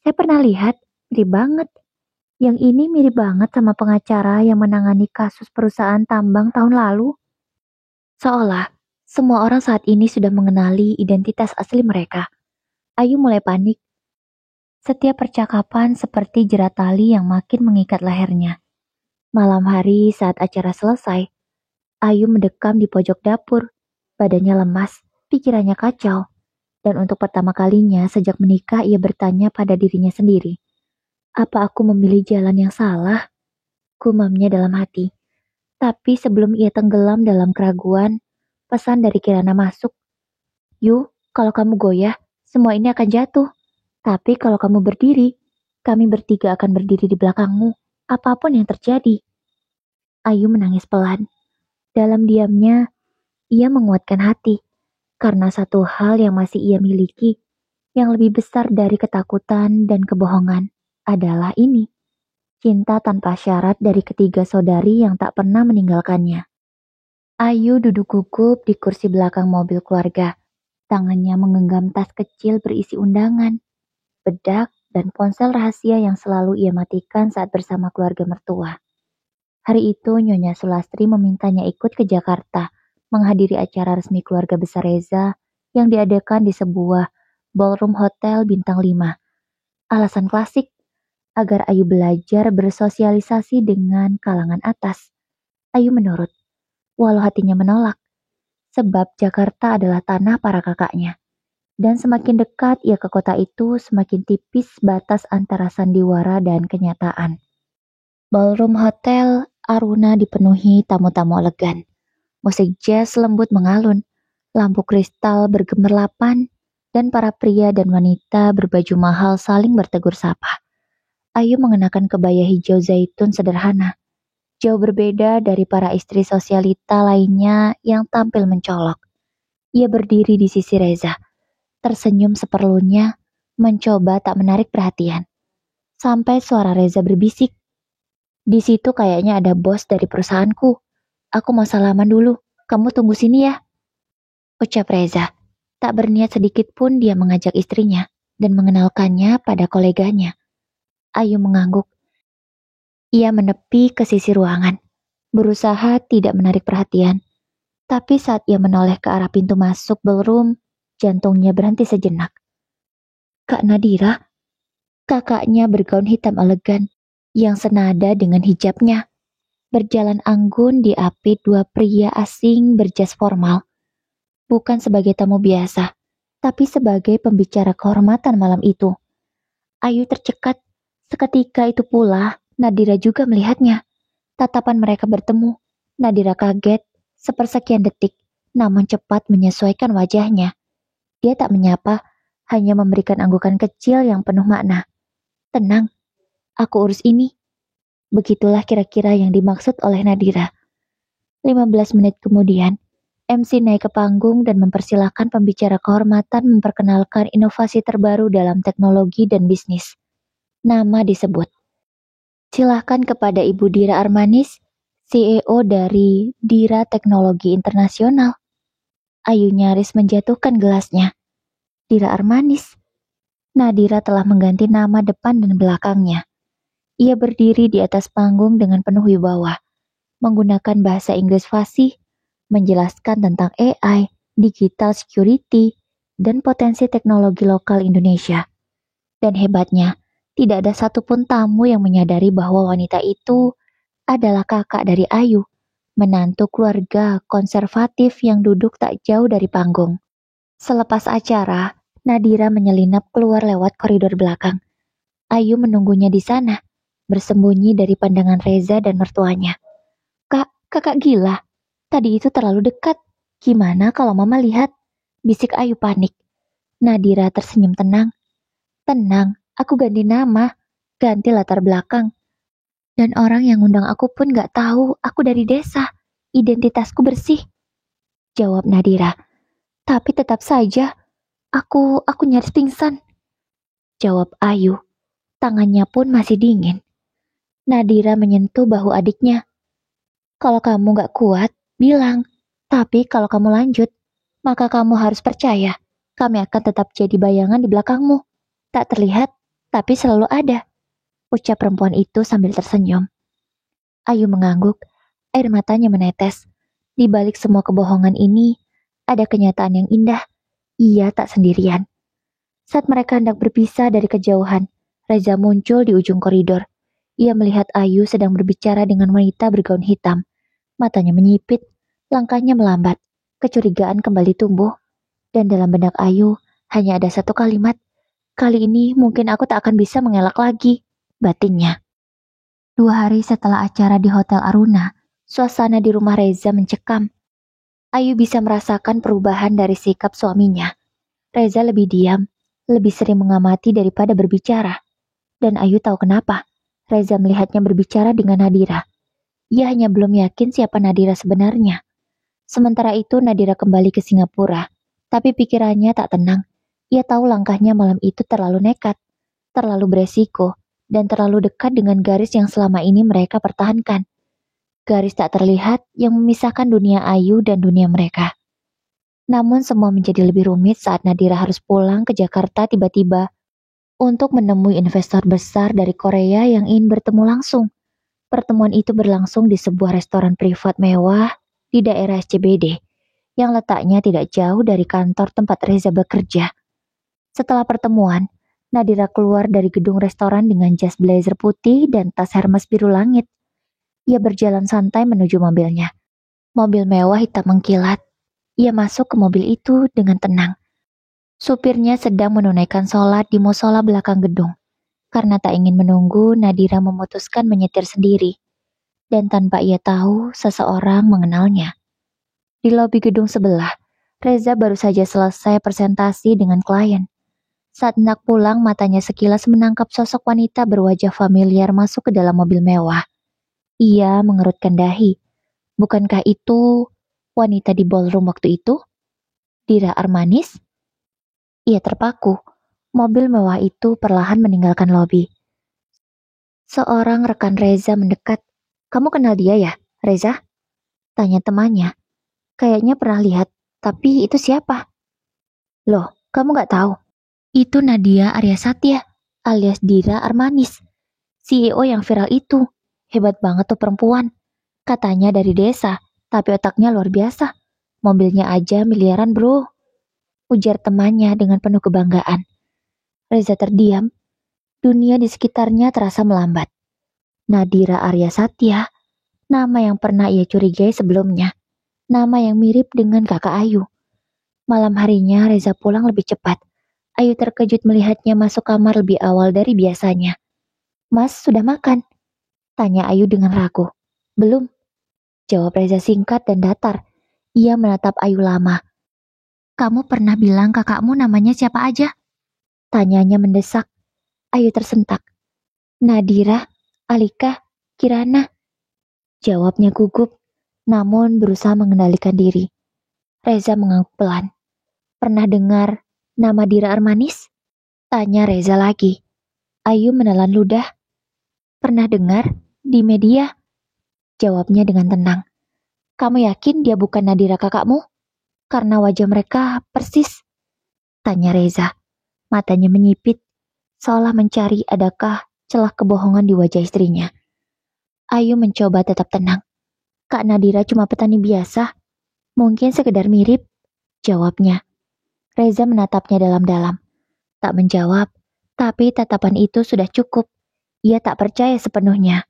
Saya pernah lihat, mirip banget. Yang ini mirip banget sama pengacara yang menangani kasus perusahaan tambang tahun lalu. Seolah semua orang saat ini sudah mengenali identitas asli mereka. Ayu mulai panik. Setiap percakapan seperti jerat tali yang makin mengikat lehernya. Malam hari saat acara selesai, Ayu mendekam di pojok dapur. Badannya lemas, pikirannya kacau. Dan untuk pertama kalinya sejak menikah ia bertanya pada dirinya sendiri. Apa aku memilih jalan yang salah? Gumamnya dalam hati. Tapi sebelum ia tenggelam dalam keraguan, pesan dari Kirana masuk. Yu, kalau kamu goyah, Semua ini akan jatuh. Tapi kalau kamu berdiri, kami bertiga akan berdiri di belakangmu, apapun yang terjadi. Ayu menangis pelan. Dalam diamnya, ia menguatkan hati, karena satu hal yang masih ia miliki, yang lebih besar dari ketakutan dan kebohongan, adalah ini. Cinta tanpa syarat dari ketiga saudari yang tak pernah meninggalkannya. Ayu duduk gugup di kursi belakang mobil keluarga. Tangannya menggenggam tas kecil berisi undangan, bedak, dan ponsel rahasia yang selalu ia matikan saat bersama keluarga mertua. Hari itu Nyonya Sulastri memintanya ikut ke Jakarta, menghadiri acara resmi keluarga besar Reza yang diadakan di sebuah ballroom hotel bintang 5. Alasan klasik, agar Ayu belajar bersosialisasi dengan kalangan atas. Ayu menurut, walau hatinya menolak, sebab Jakarta adalah tanah para kakaknya. Dan semakin dekat ia ke kota itu, semakin tipis batas antara sandiwara dan kenyataan. Ballroom Hotel Aruna dipenuhi tamu-tamu elegan. Musik jazz lembut mengalun, lampu kristal bergemerlapan, dan para pria dan wanita berbaju mahal saling bertegur sapa. Ayu mengenakan kebaya hijau zaitun sederhana, jauh berbeda dari para istri sosialita lainnya yang tampil mencolok. Ia berdiri di sisi Reza, tersenyum seperlunya, mencoba tak menarik perhatian. Sampai suara Reza berbisik, "Di situ kayaknya ada bos dari perusahaanku. Aku mau salaman dulu, kamu tunggu sini ya," ucap Reza. Tak berniat sedikit pun dia mengajak istrinya dan mengenalkannya pada koleganya. Ayu mengangguk. Ia menepi ke sisi ruangan, berusaha tidak menarik perhatian. Tapi saat ia menoleh ke arah pintu masuk ballroom, jantungnya berhenti sejenak. Kak Nadira, kakaknya bergaun hitam elegan yang senada dengan hijabnya, berjalan anggun diapit dua pria asing berjas formal. Bukan sebagai tamu biasa, tapi sebagai pembicara kehormatan malam itu. Ayu tercekat. Seketika itu pula, Nadira juga melihatnya. Tatapan mereka bertemu. Nadira kaget, sepersekian detik, namun cepat menyesuaikan wajahnya. Dia tak menyapa, hanya memberikan anggukan kecil yang penuh makna. Tenang, aku urus ini. Begitulah kira-kira yang dimaksud oleh Nadira. 15 menit kemudian, MC naik ke panggung dan mempersilahkan pembicara kehormatan memperkenalkan inovasi terbaru dalam teknologi dan bisnis. Nama disebut. Silahkan kepada Ibu Dira Armanis, CEO dari Dira Teknologi Internasional. Ayu nyaris menjatuhkan gelasnya. Dira Armanis. Nadira telah mengganti nama depan dan belakangnya. Ia berdiri di atas panggung dengan penuh wibawa, menggunakan bahasa Inggris fasih, menjelaskan tentang AI, digital security, dan potensi teknologi lokal Indonesia. Dan hebatnya, tidak ada satupun tamu yang menyadari bahwa wanita itu adalah kakak dari Ayu, menantu keluarga konservatif yang duduk tak jauh dari panggung. Selepas acara, Nadira menyelinap keluar lewat koridor belakang. Ayu menunggunya di sana, bersembunyi dari pandangan Reza dan mertuanya. "Kak, kakak gila. Tadi itu terlalu dekat. Gimana kalau mama lihat?" bisik Ayu panik. Nadira tersenyum tenang. "Tenang, aku ganti nama, ganti latar belakang. Dan orang yang undang aku pun gak tahu aku dari desa. Identitasku bersih," jawab Nadira. "Tapi tetap saja, aku nyaris pingsan," jawab Ayu. Tangannya pun masih dingin. Nadira menyentuh bahu adiknya. "Kalau kamu gak kuat, bilang. Tapi kalau kamu lanjut, maka kamu harus percaya. Kami akan tetap jadi bayangan di belakangmu. Tak terlihat, tapi selalu ada," ucap perempuan itu sambil tersenyum. Ayu mengangguk, air matanya menetes. Di balik semua kebohongan ini, ada kenyataan yang indah. Ia tak sendirian. Saat mereka hendak berpisah dari kejauhan, Reza muncul di ujung koridor. Ia melihat Ayu sedang berbicara dengan wanita bergaun hitam. Matanya menyipit, langkahnya melambat. Kecurigaan kembali tumbuh. Dan dalam benak Ayu, hanya ada satu kalimat. "Kali ini mungkin aku tak akan bisa mengelak lagi," batinnya. 2 hari setelah acara di Hotel Aruna, suasana di rumah Reza mencekam. Ayu bisa merasakan perubahan dari sikap suaminya. Reza lebih diam, lebih sering mengamati daripada berbicara. Dan Ayu tahu kenapa. Reza melihatnya berbicara dengan Nadira. Ia hanya belum yakin siapa Nadira sebenarnya. Sementara itu Nadira kembali ke Singapura. Tapi pikirannya tak tenang. Ia tahu langkahnya malam itu terlalu nekat, terlalu beresiko, dan terlalu dekat dengan garis yang selama ini mereka pertahankan. Garis tak terlihat yang memisahkan dunia Ayu dan dunia mereka. Namun semua menjadi lebih rumit saat Nadira harus pulang ke Jakarta tiba-tiba untuk menemui investor besar dari Korea yang ingin bertemu langsung. Pertemuan itu berlangsung di sebuah restoran privat mewah di daerah SCBD yang letaknya tidak jauh dari kantor tempat Reza bekerja. Setelah pertemuan, Nadira keluar dari gedung restoran dengan jas blazer putih dan tas Hermes biru langit. Ia berjalan santai menuju mobilnya. Mobil mewah hitam mengkilat. Ia masuk ke mobil itu dengan tenang. Supirnya sedang menunaikan sholat di musola belakang gedung. Karena tak ingin menunggu, Nadira memutuskan menyetir sendiri. Dan tanpa ia tahu, seseorang mengenalnya. Di lobi gedung sebelah, Reza baru saja selesai presentasi dengan klien. Saat hendak pulang, matanya sekilas menangkap sosok wanita berwajah familiar masuk ke dalam mobil mewah. Ia mengerutkan dahi. Bukankah itu wanita di ballroom waktu itu? Dira Armanis? Ia terpaku. Mobil mewah itu perlahan meninggalkan lobi. Seorang rekan Reza mendekat. Kamu kenal dia ya, Reza? Tanya temannya. Kayaknya pernah lihat, tapi itu siapa? Loh, kamu gak tahu? Itu Nadia Arya Satya, alias Dira Armanis. CEO yang viral itu. Hebat banget tuh perempuan. Katanya dari desa, tapi otaknya luar biasa. Mobilnya aja miliaran bro. Ujar temannya dengan penuh kebanggaan. Reza terdiam. Dunia di sekitarnya terasa melambat. Nadira Arya Satya, nama yang pernah ia curigai sebelumnya. Nama yang mirip dengan kakak Ayu. Malam harinya Reza pulang lebih cepat. Ayu terkejut melihatnya masuk kamar lebih awal dari biasanya. Mas, sudah makan? Tanya Ayu dengan ragu. Belum. Jawab Reza singkat dan datar. Ia menatap Ayu lama. Kamu pernah bilang kakakmu namanya siapa aja? Tanyanya mendesak. Ayu tersentak. Nadira, Alika, Kirana. Jawabnya gugup, namun berusaha mengendalikan diri. Reza mengangguk pelan. Pernah dengar nama Dira Armanis? Tanya Reza lagi. Ayu menelan ludah. Pernah dengar? Di media? Jawabnya dengan tenang. Kamu yakin dia bukan Nadira kakakmu? Karena wajah mereka persis. Tanya Reza. Matanya menyipit, seolah mencari adakah celah kebohongan di wajah istrinya. Ayu mencoba tetap tenang. Kak Nadira cuma petani biasa. Mungkin sekedar mirip. Jawabnya. Reza menatapnya dalam-dalam. Tak menjawab, tapi tatapan itu sudah cukup. Ia tak percaya sepenuhnya.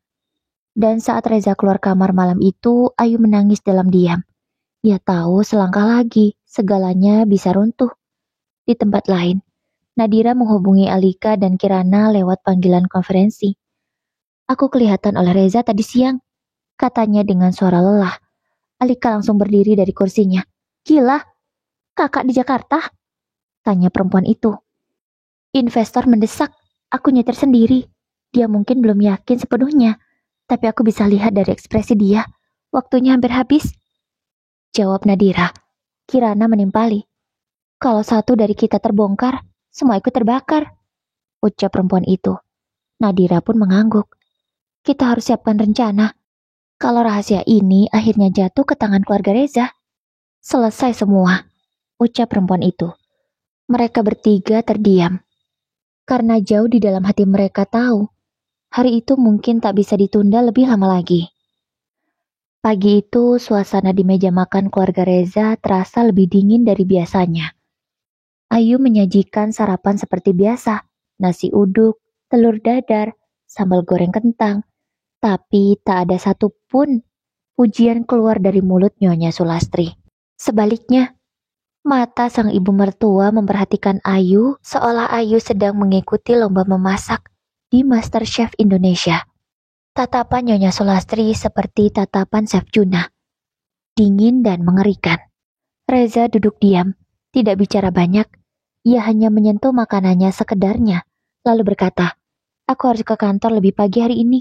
Dan saat Reza keluar kamar malam itu, Ayu menangis dalam diam. Ia tahu selangkah lagi, segalanya bisa runtuh. Di tempat lain, Nadira menghubungi Alika dan Kirana lewat panggilan konferensi. Aku kelihatan oleh Reza tadi siang, katanya dengan suara lelah. Alika langsung berdiri dari kursinya. Gila, kakak di Jakarta? Tanya perempuan itu. Investor mendesak, aku nyetir sendiri. Dia mungkin belum yakin sepenuhnya, tapi aku bisa lihat dari ekspresi dia. Waktunya hampir habis. Jawab Nadira. Kirana menimpali. Kalau satu dari kita terbongkar, semua ikut terbakar. Ucap perempuan itu. Nadira pun mengangguk. Kita harus siapkan rencana. Kalau rahasia ini akhirnya jatuh ke tangan keluarga Reza. Selesai semua. Ucap perempuan itu. Mereka bertiga terdiam. Karena jauh di dalam hati mereka tahu, hari itu mungkin tak bisa ditunda lebih lama lagi. Pagi itu, suasana di meja makan keluarga Reza terasa lebih dingin dari biasanya. Ayu menyajikan sarapan seperti biasa, nasi uduk, telur dadar, sambal goreng kentang, tapi tak ada satupun pujian keluar dari mulut Nyonya Sulastri. Sebaliknya, mata sang ibu mertua memperhatikan Ayu seolah Ayu sedang mengikuti lomba memasak di MasterChef Indonesia. Tatapan Nyonya Sulastri seperti tatapan Chef Juna, dingin dan mengerikan. Reza duduk diam, tidak bicara banyak. Ia hanya menyentuh makanannya sekedarnya, lalu berkata, "Aku harus ke kantor lebih pagi hari ini,"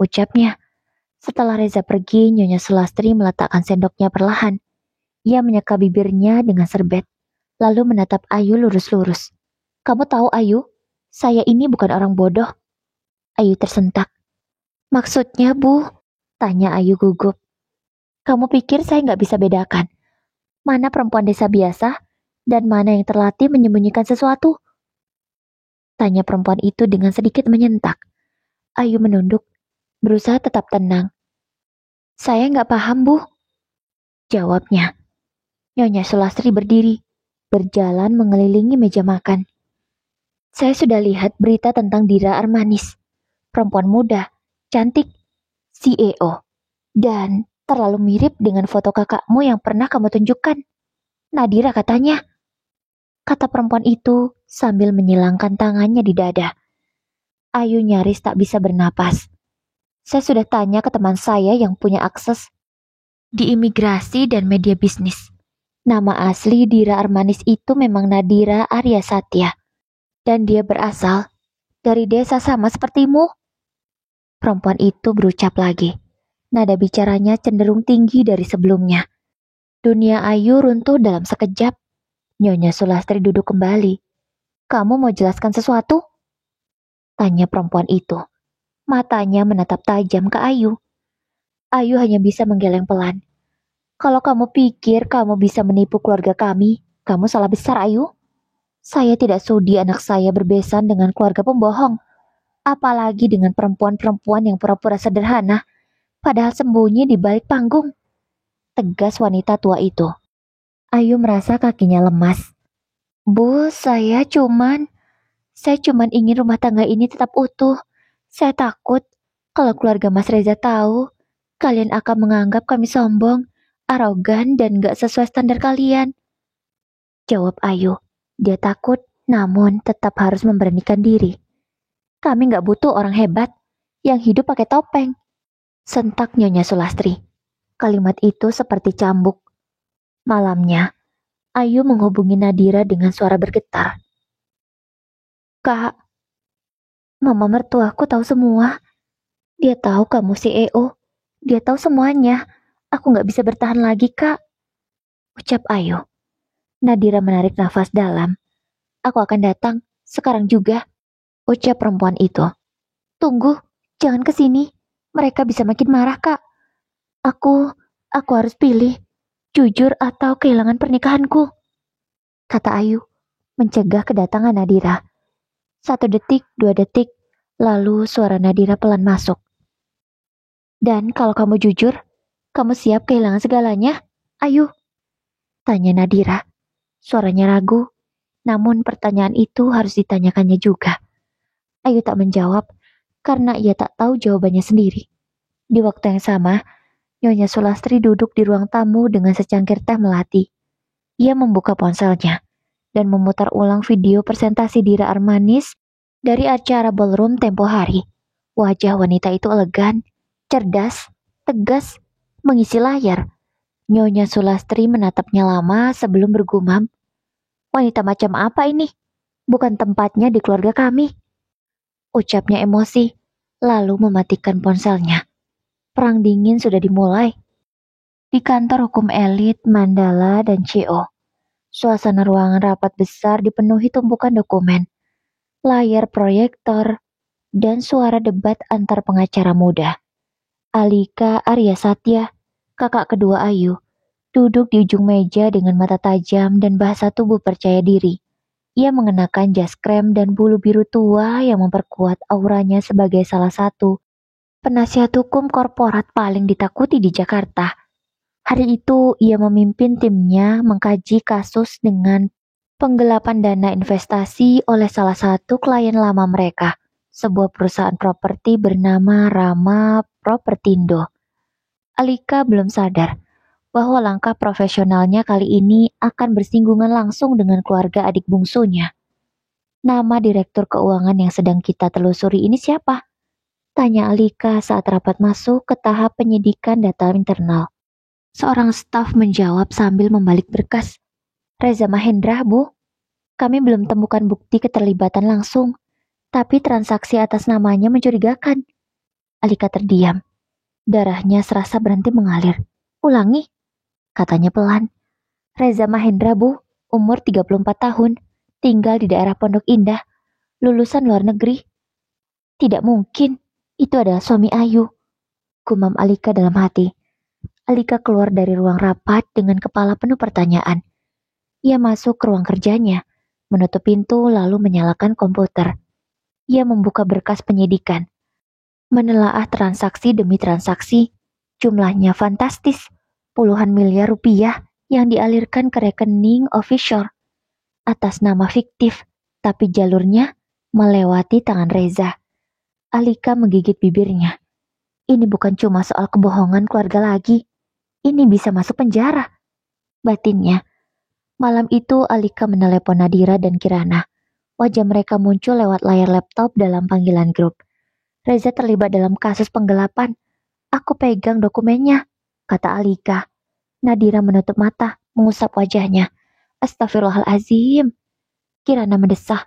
ucapnya. Setelah Reza pergi, Nyonya Sulastri meletakkan sendoknya perlahan. Ia menyeka bibirnya dengan serbet, lalu menatap Ayu lurus-lurus. "Kamu tahu, Ayu, saya ini bukan orang bodoh." Ayu tersentak. "Maksudnya, Bu?" tanya Ayu gugup. "Kamu pikir saya nggak bisa bedakan mana perempuan desa biasa dan mana yang terlatih menyembunyikan sesuatu?" tanya perempuan itu dengan sedikit menyentak. Ayu menunduk, berusaha tetap tenang. "Saya nggak paham, Bu," jawabnya. Nyonya Sulastri berdiri, berjalan mengelilingi meja makan. "Saya sudah lihat berita tentang Dira Armanis, perempuan muda, cantik, CEO, dan terlalu mirip dengan foto kakakmu yang pernah kamu tunjukkan. Nadira katanya," kata perempuan itu sambil menyilangkan tangannya di dada. Ayu nyaris tak bisa bernapas. "Saya sudah tanya ke teman saya yang punya akses di imigrasi dan media bisnis. Nama asli Dira Armanis itu memang Nadira Arya Satya. Dan dia berasal dari desa sama sepertimu." Perempuan itu berucap lagi. Nada bicaranya cenderung tinggi dari sebelumnya. Dunia Ayu runtuh dalam sekejap. Nyonya Sulastri duduk kembali. "Kamu mau jelaskan sesuatu?" tanya perempuan itu. Matanya menatap tajam ke Ayu. Ayu hanya bisa menggeleng pelan. "Kalau kamu pikir kamu bisa menipu keluarga kami, kamu salah besar, Ayu. Saya tidak sudi anak saya berbesan dengan keluarga pembohong. Apalagi dengan perempuan-perempuan yang pura-pura sederhana, padahal sembunyi di balik panggung," tegas wanita tua itu. Ayu merasa kakinya lemas. "Bu, saya cuman ingin rumah tangga ini tetap utuh. Saya takut kalau keluarga Mas Reza tahu, kalian akan menganggap kami sombong, arogan, dan gak sesuai standar kalian," jawab Ayu. Dia takut, namun tetap harus memberanikan diri. "Kami gak butuh orang hebat yang hidup pakai topeng," sentak Nyonya Sulastri. Kalimat itu seperti cambuk. Malamnya, Ayu menghubungi Nadira dengan suara bergetar. "Kak, mama mertuaku tahu semua. Dia tahu kamu CEO. Dia tahu semuanya. Aku nggak bisa bertahan lagi, Kak," ucap Ayu. Nadira menarik nafas dalam. "Aku akan datang, sekarang juga," ucap perempuan itu. "Tunggu, jangan ke sini. Mereka bisa makin marah, Kak. Aku, aku harus pilih, jujur atau kehilangan pernikahanku," kata Ayu, mencegah kedatangan Nadira. 1 detik, 2 detik, lalu suara Nadira pelan masuk. "Dan kalau kamu jujur, kamu siap kehilangan segalanya, Ayu?" tanya Nadira. Suaranya ragu, namun pertanyaan itu harus ditanyakannya juga. Ayu tak menjawab karena ia tak tahu jawabannya sendiri. Di waktu yang sama, Nyonya Sulastri duduk di ruang tamu dengan secangkir teh melati. Ia membuka ponselnya dan memutar ulang video presentasi Dira Armanis dari acara ballroom tempo hari. Wajah wanita itu elegan, cerdas, tegas, mengisi layar. Nyonya Sulastri menatapnya lama sebelum bergumam, "Wanita macam apa ini? Bukan tempatnya di keluarga kami," ucapnya emosi, lalu mematikan ponselnya. Perang dingin sudah dimulai. Di kantor hukum elit Mandala dan CO, suasana ruangan rapat besar dipenuhi tumpukan dokumen, layar proyektor, dan suara debat antar pengacara muda. Alika Arya Satya, kakak kedua Ayu, duduk di ujung meja dengan mata tajam dan bahasa tubuh percaya diri. Ia mengenakan jas krem dan bulu biru tua yang memperkuat auranya sebagai salah satu penasihat hukum korporat paling ditakuti di Jakarta. Hari itu ia memimpin timnya mengkaji kasus dengan penggelapan dana investasi oleh salah satu klien lama mereka, sebuah perusahaan properti bernama Rama Propertindo. Alika belum sadar bahwa langkah profesionalnya kali ini akan bersinggungan langsung dengan keluarga adik bungsunya. "Nama direktur keuangan yang sedang kita telusuri ini siapa?" tanya Alika saat rapat masuk ke tahap penyidikan data internal. Seorang staf menjawab sambil membalik berkas. "Reza Mahendra, Bu." Kami belum temukan bukti keterlibatan langsung, tapi transaksi atas namanya mencurigakan. Alika terdiam. Darahnya serasa berhenti mengalir. Ulangi, katanya pelan. Reza Mahendra, Bu, umur 34 tahun, tinggal di daerah Pondok Indah, lulusan luar negeri. Tidak mungkin, itu adalah suami Ayu, gumam Alika dalam hati. Alika keluar dari ruang rapat dengan kepala penuh pertanyaan. Ia masuk ke ruang kerjanya, menutup pintu lalu menyalakan komputer. Ia membuka berkas penyidikan. Menelaah transaksi demi transaksi, jumlahnya fantastis, puluhan miliar rupiah yang dialirkan ke rekening offshore atas nama fiktif, tapi jalurnya melewati tangan Reza. Alika menggigit bibirnya. Ini bukan cuma soal kebohongan keluarga lagi. Ini bisa masuk penjara. Batinnya. Malam itu Alika menelepon Nadira dan Kirana. Wajah mereka muncul lewat layar laptop dalam panggilan grup. Reza terlibat dalam kasus penggelapan. Aku pegang dokumennya, kata Alika. Nadira menutup mata, mengusap wajahnya. Astagfirullahalazim. Kirana mendesah.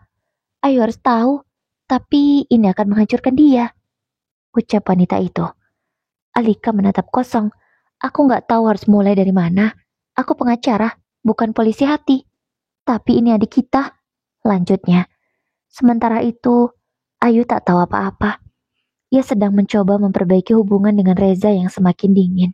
Ayo harus tahu, tapi ini akan menghancurkan dia. Ucap wanita itu. Alika menatap kosong. Aku nggak tahu harus mulai dari mana. Aku pengacara, bukan polisi hati. Tapi ini adik kita. Lanjutnya. Sementara itu, Ayu tak tahu apa-apa. Ia sedang mencoba memperbaiki hubungan dengan Reza yang semakin dingin.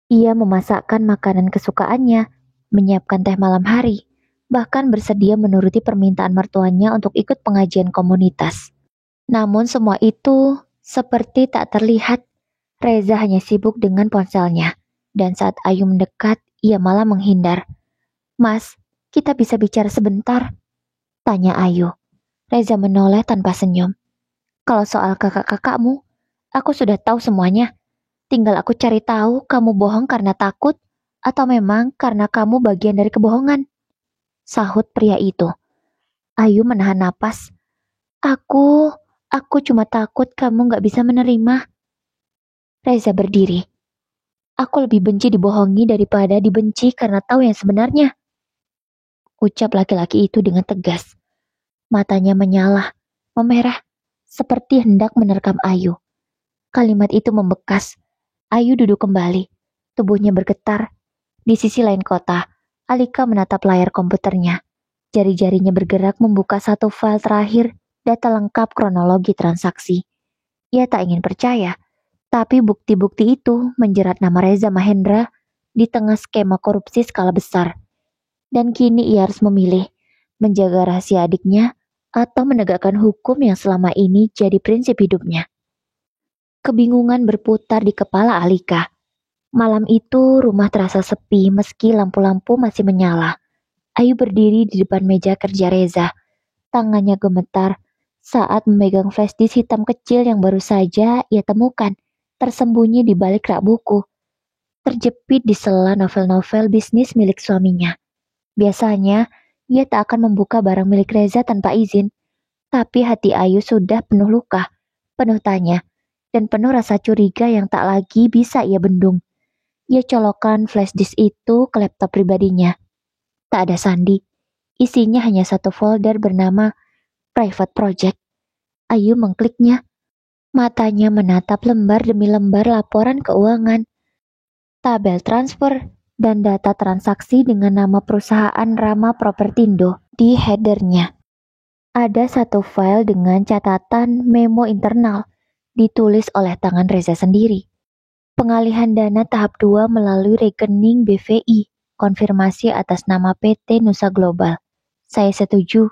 Ia memasakkan makanan kesukaannya, menyiapkan teh malam hari, bahkan bersedia menuruti permintaan mertuanya untuk ikut pengajian komunitas. Namun semua itu seperti tak terlihat. Reza hanya sibuk dengan ponselnya, dan saat Ayu mendekat, ia malah menghindar. Mas, kita bisa bicara sebentar? Tanya Ayu. Reza menoleh tanpa senyum. Kalau soal kakak-kakakmu, aku sudah tahu semuanya. Tinggal aku cari tahu kamu bohong karena takut, atau memang karena kamu bagian dari kebohongan. Sahut pria itu. Ayu menahan napas. Aku cuma takut kamu gak bisa menerima. Reza berdiri. Aku lebih benci dibohongi daripada dibenci karena tahu yang sebenarnya. Ucap laki-laki itu dengan tegas. Matanya menyala, memerah, seperti hendak menerkam Ayu. Kalimat itu membekas. Ayu duduk kembali, tubuhnya bergetar. Di sisi lain kota, Alika menatap layar komputernya. Jari-jarinya bergerak membuka satu file terakhir, data lengkap kronologi transaksi. Ia tak ingin percaya. Tapi bukti-bukti itu menjerat nama Reza Mahendra di tengah skema korupsi skala besar. Dan kini ia harus memilih, menjaga rahasia adiknya atau menegakkan hukum yang selama ini jadi prinsip hidupnya. Kebingungan berputar di kepala Alika. Malam itu rumah terasa sepi meski lampu-lampu masih menyala. Ayu berdiri di depan meja kerja Reza. Tangannya gemetar saat memegang flash disk hitam kecil yang baru saja ia temukan. Tersembunyi di balik rak buku, terjepit di sela novel-novel bisnis milik suaminya. Biasanya, ia tak akan membuka barang milik Reza tanpa izin, tapi hati Ayu sudah penuh luka, penuh tanya, dan penuh rasa curiga yang tak lagi bisa ia bendung. Ia colokkan flash disk itu ke laptop pribadinya. Tak ada sandi, isinya hanya satu folder bernama Private Project. Ayu mengkliknya. Matanya menatap lembar demi lembar laporan keuangan, tabel transfer, dan data transaksi dengan nama perusahaan Rama Propertindo di headernya. Ada satu file dengan catatan memo internal, ditulis oleh tangan Reza sendiri. Pengalihan dana tahap 2 melalui rekening BVI, konfirmasi atas nama PT Nusa Global. Saya setuju.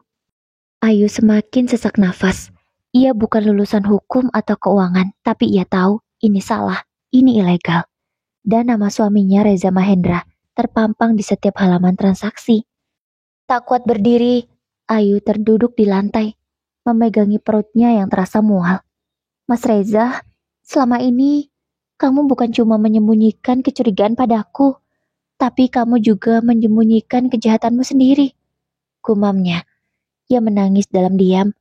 Ayu semakin sesak nafas. Ia bukan lulusan hukum atau keuangan, tapi ia tahu ini salah, ini ilegal. Dan nama suaminya Reza Mahendra terpampang di setiap halaman transaksi. Tak kuat berdiri, Ayu terduduk di lantai, memegangi perutnya yang terasa mual. Mas Reza, selama ini kamu bukan cuma menyembunyikan kecurigaan padaku, tapi kamu juga menyembunyikan kejahatanmu sendiri. Gumamnya. Ia menangis dalam diam.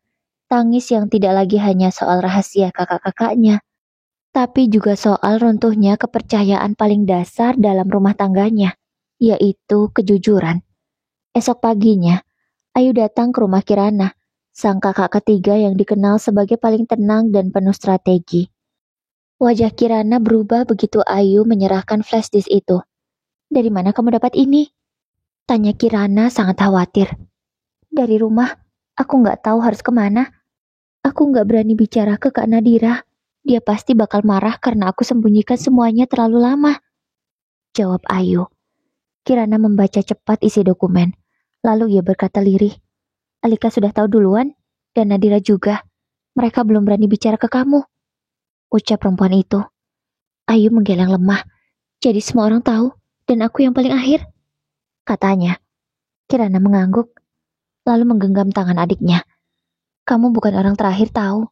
Tangis yang tidak lagi hanya soal rahasia kakak-kakaknya, tapi juga soal runtuhnya kepercayaan paling dasar dalam rumah tangganya, yaitu kejujuran. Esok paginya, Ayu datang ke rumah Kirana, sang kakak ketiga yang dikenal sebagai paling tenang dan penuh strategi. Wajah Kirana berubah begitu Ayu menyerahkan flash disk itu. "Dari mana kamu dapat ini?" tanya Kirana sangat khawatir. "Dari rumah, aku nggak tahu harus kemana. Aku nggak berani bicara ke Kak Nadira. Dia pasti bakal marah karena aku sembunyikan semuanya terlalu lama," jawab Ayu. Kirana membaca cepat isi dokumen. Lalu ia berkata lirih, "Alika sudah tahu duluan, dan Nadira juga. Mereka belum berani bicara ke kamu," ucap perempuan itu. Ayu menggeleng lemah. "Jadi semua orang tahu, dan aku yang paling akhir?" katanya. Kirana mengangguk, lalu menggenggam tangan adiknya. "Kamu bukan orang terakhir tahu.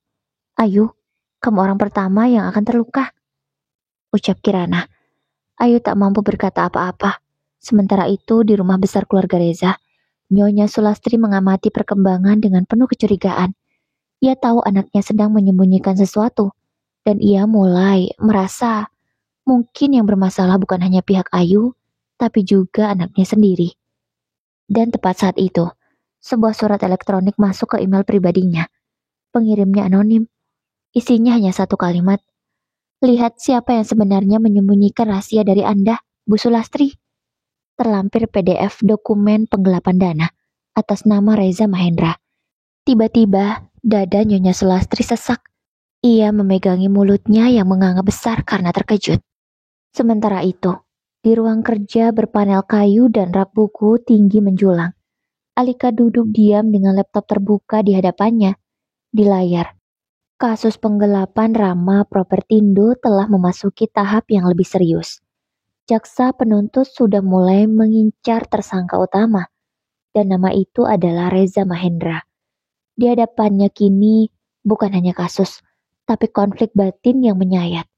Ayu, kamu orang pertama yang akan terluka," ucap Kirana. Ayu tak mampu berkata apa-apa. Sementara itu di rumah besar keluarga Reza, Nyonya Sulastri mengamati perkembangan dengan penuh kecurigaan. Ia tahu anaknya sedang menyembunyikan sesuatu, dan ia mulai merasa mungkin yang bermasalah bukan hanya pihak Ayu, tapi juga anaknya sendiri. Dan tepat saat itu, sebuah surat elektronik masuk ke email pribadinya. Pengirimnya anonim. Isinya hanya satu kalimat. "Lihat siapa yang sebenarnya menyembunyikan rahasia dari Anda, Bu Sulastri." Terlampir PDF dokumen penggelapan dana atas nama Reza Mahendra. Tiba-tiba, dada Nyonya Sulastri sesak. Ia memegangi mulutnya yang menganga besar karena terkejut. Sementara itu, di ruang kerja berpanel kayu dan rak buku tinggi menjulang, Alika duduk diam dengan laptop terbuka di hadapannya. Di layar, kasus penggelapan Rama Propertindo telah memasuki tahap yang lebih serius. Jaksa penuntut sudah mulai mengincar tersangka utama, dan nama itu adalah Reza Mahendra. Di hadapannya kini bukan hanya kasus, tapi konflik batin yang menyayat.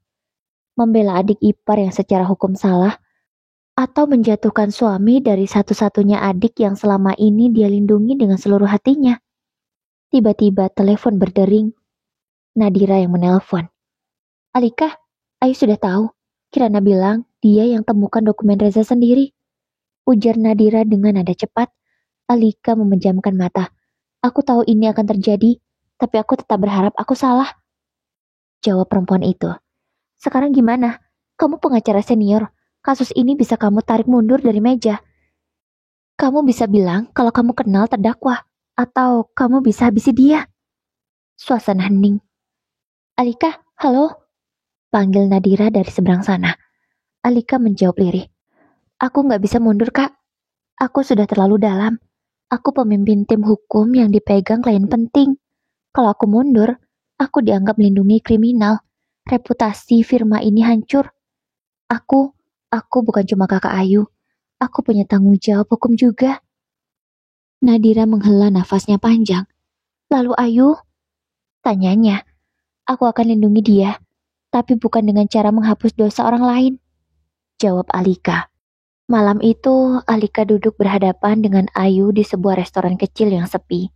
Membela adik ipar yang secara hukum salah, atau menjatuhkan suami dari satu-satunya adik yang selama ini dia lindungi dengan seluruh hatinya. Tiba-tiba telepon berdering. Nadira yang menelpon. "Alika, Ayu sudah tahu. Kirana bilang dia yang temukan dokumen Reza sendiri," ujar Nadira dengan nada cepat. Alika memejamkan mata. "Aku tahu ini akan terjadi, tapi aku tetap berharap aku salah," jawab perempuan itu. "Sekarang gimana? Kamu pengacara senior. Kasus ini bisa kamu tarik mundur dari meja. Kamu bisa bilang kalau kamu kenal terdakwa, atau kamu bisa habisi dia." Suasana hening. "Alika, halo?" panggil Nadira dari seberang sana. Alika menjawab lirih. "Aku nggak bisa mundur, Kak. Aku sudah terlalu dalam. Aku pemimpin tim hukum yang dipegang klien penting. Kalau aku mundur, aku dianggap melindungi kriminal. Reputasi firma ini hancur. Aku, aku bukan cuma kakak Ayu. Aku punya tanggung jawab hukum juga." Nadira menghela nafasnya panjang. "Lalu Ayu?" tanyanya. "Aku akan lindungi dia, tapi bukan dengan cara menghapus dosa orang lain," jawab Alika. Malam itu, Alika duduk berhadapan dengan Ayu di sebuah restoran kecil yang sepi.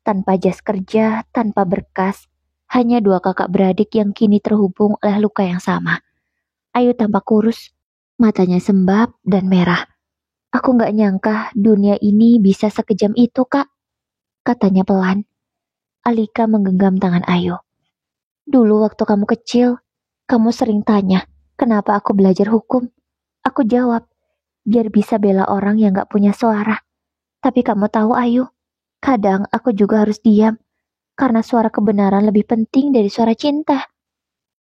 Tanpa jas kerja, tanpa berkas, hanya dua kakak beradik yang kini terhubung oleh luka yang sama. Ayu tampak kurus, matanya sembab dan merah. "Aku gak nyangka dunia ini bisa sekejam itu, Kak," katanya pelan. Alika menggenggam tangan Ayu. "Dulu waktu kamu kecil, kamu sering tanya, kenapa aku belajar hukum. Aku jawab, biar bisa bela orang yang gak punya suara. Tapi kamu tahu Ayu, kadang aku juga harus diam, karena suara kebenaran lebih penting dari suara cinta,"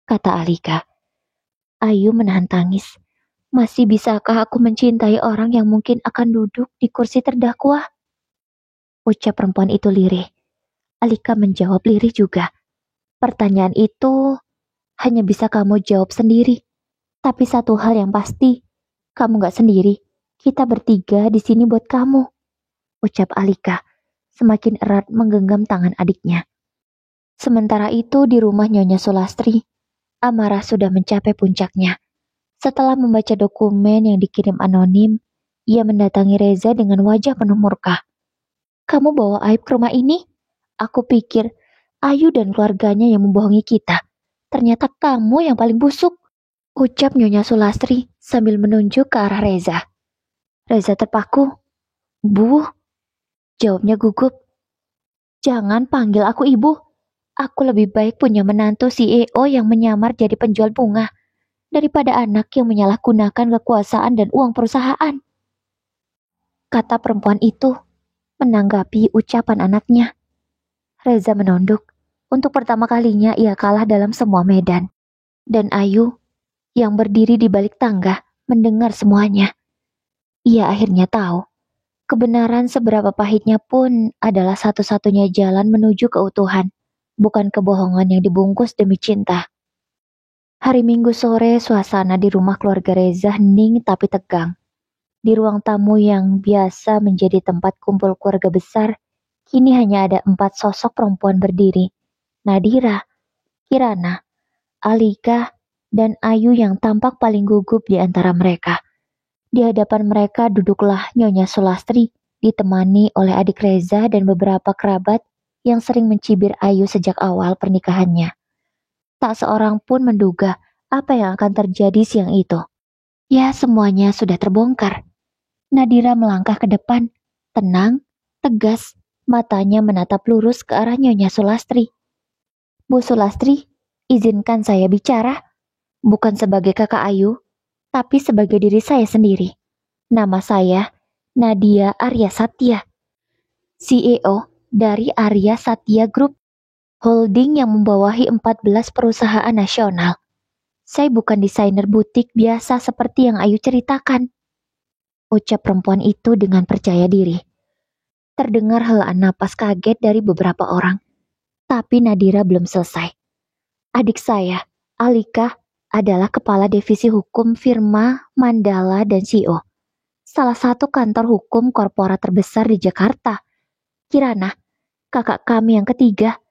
kata Alika. Ayu menahan tangis. Masih bisakah aku mencintai orang yang mungkin akan duduk di kursi terdakwa? Ucap perempuan itu lirih. Alika menjawab lirih juga. "Pertanyaan itu hanya bisa kamu jawab sendiri. Tapi satu hal yang pasti, kamu gak sendiri. Kita bertiga di sini buat kamu," ucap Alika, semakin erat menggenggam tangan adiknya. Sementara itu di rumah Nyonya Sulastri, amarah sudah mencapai puncaknya. Setelah membaca dokumen yang dikirim anonim, ia mendatangi Reza dengan wajah penuh murka. "Kamu bawa aib ke rumah ini? Aku pikir Ayu dan keluarganya yang membohongi kita. Ternyata kamu yang paling busuk," ucap Nyonya Sulastri sambil menunjuk ke arah Reza. Reza terpaku. "Bu," Jawabnya gugup. Jangan panggil aku ibu. Aku lebih baik punya menantu CEO yang menyamar jadi penjual bunga daripada anak yang menyalahgunakan kekuasaan dan uang perusahaan. Kata perempuan itu menanggapi ucapan anaknya. Reza menunduk. Untuk pertama kalinya ia kalah dalam semua medan. Dan Ayu yang berdiri di balik tangga mendengar semuanya. Ia akhirnya tahu, kebenaran seberapa pahitnya pun adalah satu-satunya jalan menuju keutuhan, bukan kebohongan yang dibungkus demi cinta. Hari Minggu sore, suasana di rumah keluarga Reza hening tapi tegang. Di ruang tamu yang biasa menjadi tempat kumpul keluarga besar, kini hanya ada 4 sosok perempuan berdiri. Nadira, Kirana, Alika, dan Ayu yang tampak paling gugup di antara mereka. Di hadapan mereka duduklah Nyonya Sulastri, ditemani oleh adik Reza dan beberapa kerabat yang sering mencibir Ayu sejak awal pernikahannya. Tak seorang pun menduga apa yang akan terjadi siang itu. Ya, semuanya sudah terbongkar. Nadira melangkah ke depan, tenang, tegas, matanya menatap lurus ke arah Nyonya Sulastri. Bu Sulastri, izinkan saya bicara, bukan sebagai kakak Ayu, tapi sebagai diri saya sendiri. Nama saya Nadia Arya Satya, CEO dari Arya Satya Group, holding yang membawahi 14 perusahaan nasional. Saya bukan desainer butik biasa seperti yang Ayu ceritakan. Ucap perempuan itu dengan percaya diri. Terdengar helaan napas kaget dari beberapa orang, tapi Nadira belum selesai. Adik saya, Alika, adalah kepala divisi hukum firma Mandala dan CEO, salah satu kantor hukum korporat terbesar di Jakarta. Kirana, kakak kami yang ketiga,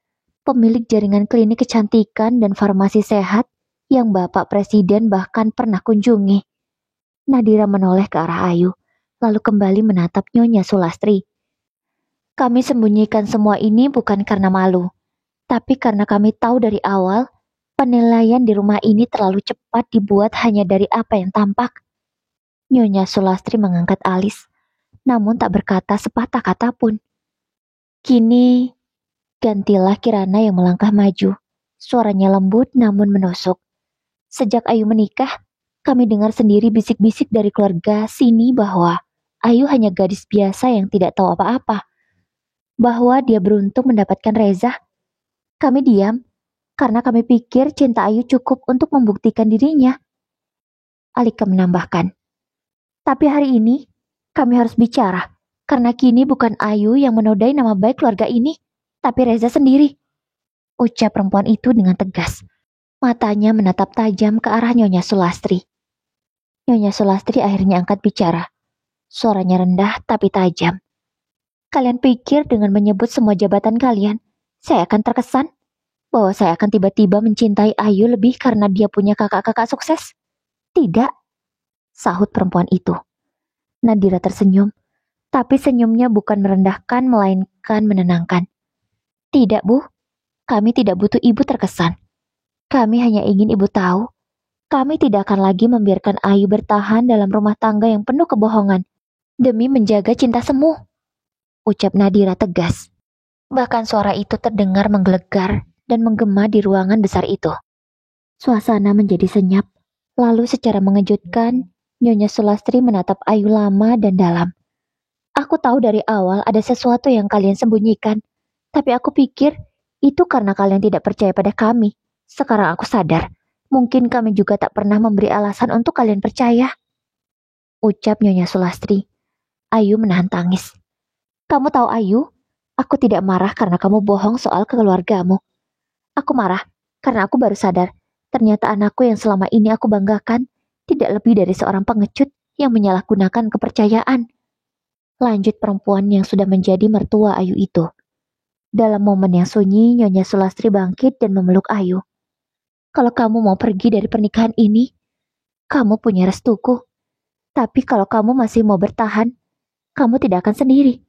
pemilik jaringan klinik kecantikan dan farmasi sehat yang Bapak Presiden bahkan pernah kunjungi. Nadira menoleh ke arah Ayu, lalu kembali menatap Nyonya Sulastri. Kami sembunyikan semua ini bukan karena malu, tapi karena kami tahu dari awal penilaian di rumah ini terlalu cepat dibuat hanya dari apa yang tampak. Nyonya Sulastri mengangkat alis, namun tak berkata sepatah kata pun. Kini, gantilah Kirana yang melangkah maju. Suaranya lembut namun menusuk. Sejak Ayu menikah, kami dengar sendiri bisik-bisik dari keluarga sini bahwa Ayu hanya gadis biasa yang tidak tahu apa-apa. Bahwa dia beruntung mendapatkan Reza. Kami diam, karena kami pikir cinta Ayu cukup untuk membuktikan dirinya. Alika menambahkan. Tapi hari ini, kami harus bicara, karena kini bukan Ayu yang menodai nama baik keluarga ini, tapi Reza sendiri. Ucap perempuan itu dengan tegas. Matanya menatap tajam ke arah Nyonya Sulastri. Nyonya Sulastri akhirnya angkat bicara. Suaranya rendah tapi tajam. Kalian pikir dengan menyebut semua jabatan kalian, saya akan terkesan? Bahwa saya akan tiba-tiba mencintai Ayu lebih karena dia punya kakak-kakak sukses? Tidak, sahut perempuan itu. Nadira tersenyum, tapi senyumnya bukan merendahkan melainkan menenangkan. Tidak, Bu. Kami tidak butuh ibu terkesan. Kami hanya ingin ibu tahu, kami tidak akan lagi membiarkan Ayu bertahan dalam rumah tangga yang penuh kebohongan demi menjaga cinta semu. Ucap Nadira tegas. Bahkan suara itu terdengar menggelegar dan menggema di ruangan besar itu. Suasana menjadi senyap, lalu secara mengejutkan, Nyonya Sulastri menatap Ayu lama dan dalam. Aku tahu dari awal ada sesuatu yang kalian sembunyikan, tapi aku pikir itu karena kalian tidak percaya pada kami. Sekarang aku sadar, mungkin kami juga tak pernah memberi alasan untuk kalian percaya. Ucap Nyonya Sulastri. Ayu menahan tangis. Kamu tahu Ayu, aku tidak marah karena kamu bohong soal keluargamu. Aku marah karena aku baru sadar, ternyata anakku yang selama ini aku banggakan tidak lebih dari seorang pengecut yang menyalahgunakan kepercayaan. Lanjut perempuan yang sudah menjadi mertua Ayu itu. Dalam momen yang sunyi, Nyonya Sulastri bangkit dan memeluk Ayu. Kalau kamu mau pergi dari pernikahan ini, kamu punya restuku. Tapi kalau kamu masih mau bertahan, kamu tidak akan sendiri.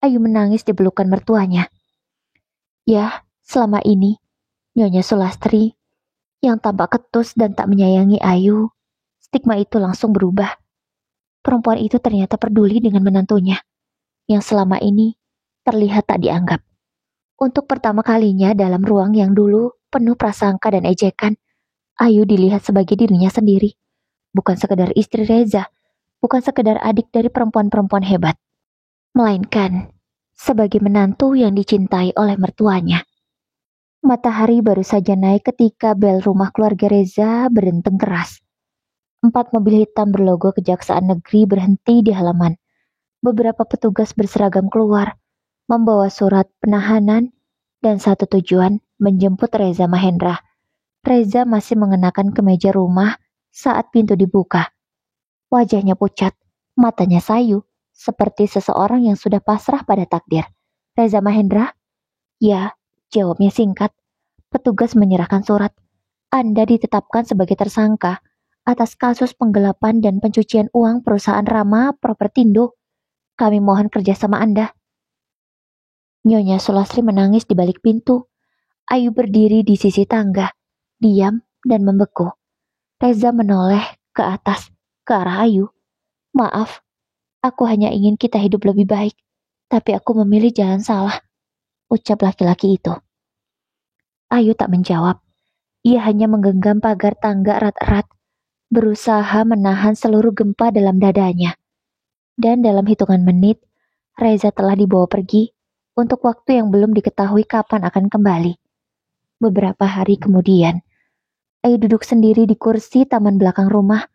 Ayu menangis di pelukan mertuanya. Ya, selama ini, Nyonya Sulastri, yang tampak ketus dan tak menyayangi Ayu, stigma itu langsung berubah. Perempuan itu ternyata peduli dengan menantunya. yang selama ini terlihat tak dianggap. Untuk pertama kalinya dalam ruang yang dulu penuh prasangka dan ejekan, Ayu dilihat sebagai dirinya sendiri. Bukan sekedar istri Reza, bukan sekedar adik dari perempuan-perempuan hebat, melainkan sebagai menantu yang dicintai oleh mertuanya. Matahari baru saja naik ketika bel rumah keluarga Reza berdenteng keras. 4 mobil hitam berlogo Kejaksaan Negeri berhenti di halaman. Beberapa petugas berseragam keluar, membawa surat penahanan dan satu tujuan, menjemput Reza Mahendra. Reza masih mengenakan kemeja rumah saat pintu dibuka. Wajahnya pucat, matanya sayu, seperti seseorang yang sudah pasrah pada takdir. Reza Mahendra? Ya, jawabnya singkat. Petugas menyerahkan surat. Anda ditetapkan sebagai tersangka atas kasus penggelapan dan pencucian uang perusahaan Rama Propertindo. Kami mohon kerjasama Anda. Nyonya Sulastri menangis di balik pintu. Ayu berdiri di sisi tangga, diam dan membeku. Reza menoleh ke atas, ke arah Ayu. Maaf, aku hanya ingin kita hidup lebih baik, tapi aku memilih jalan salah, ucap laki-laki itu. Ayu tak menjawab. Ia hanya menggenggam pagar tangga erat-erat, berusaha menahan seluruh gempa dalam dadanya. Dan dalam hitungan menit, Reza telah dibawa pergi untuk waktu yang belum diketahui kapan akan kembali. Beberapa hari kemudian, Ayu duduk sendiri di kursi taman belakang rumah.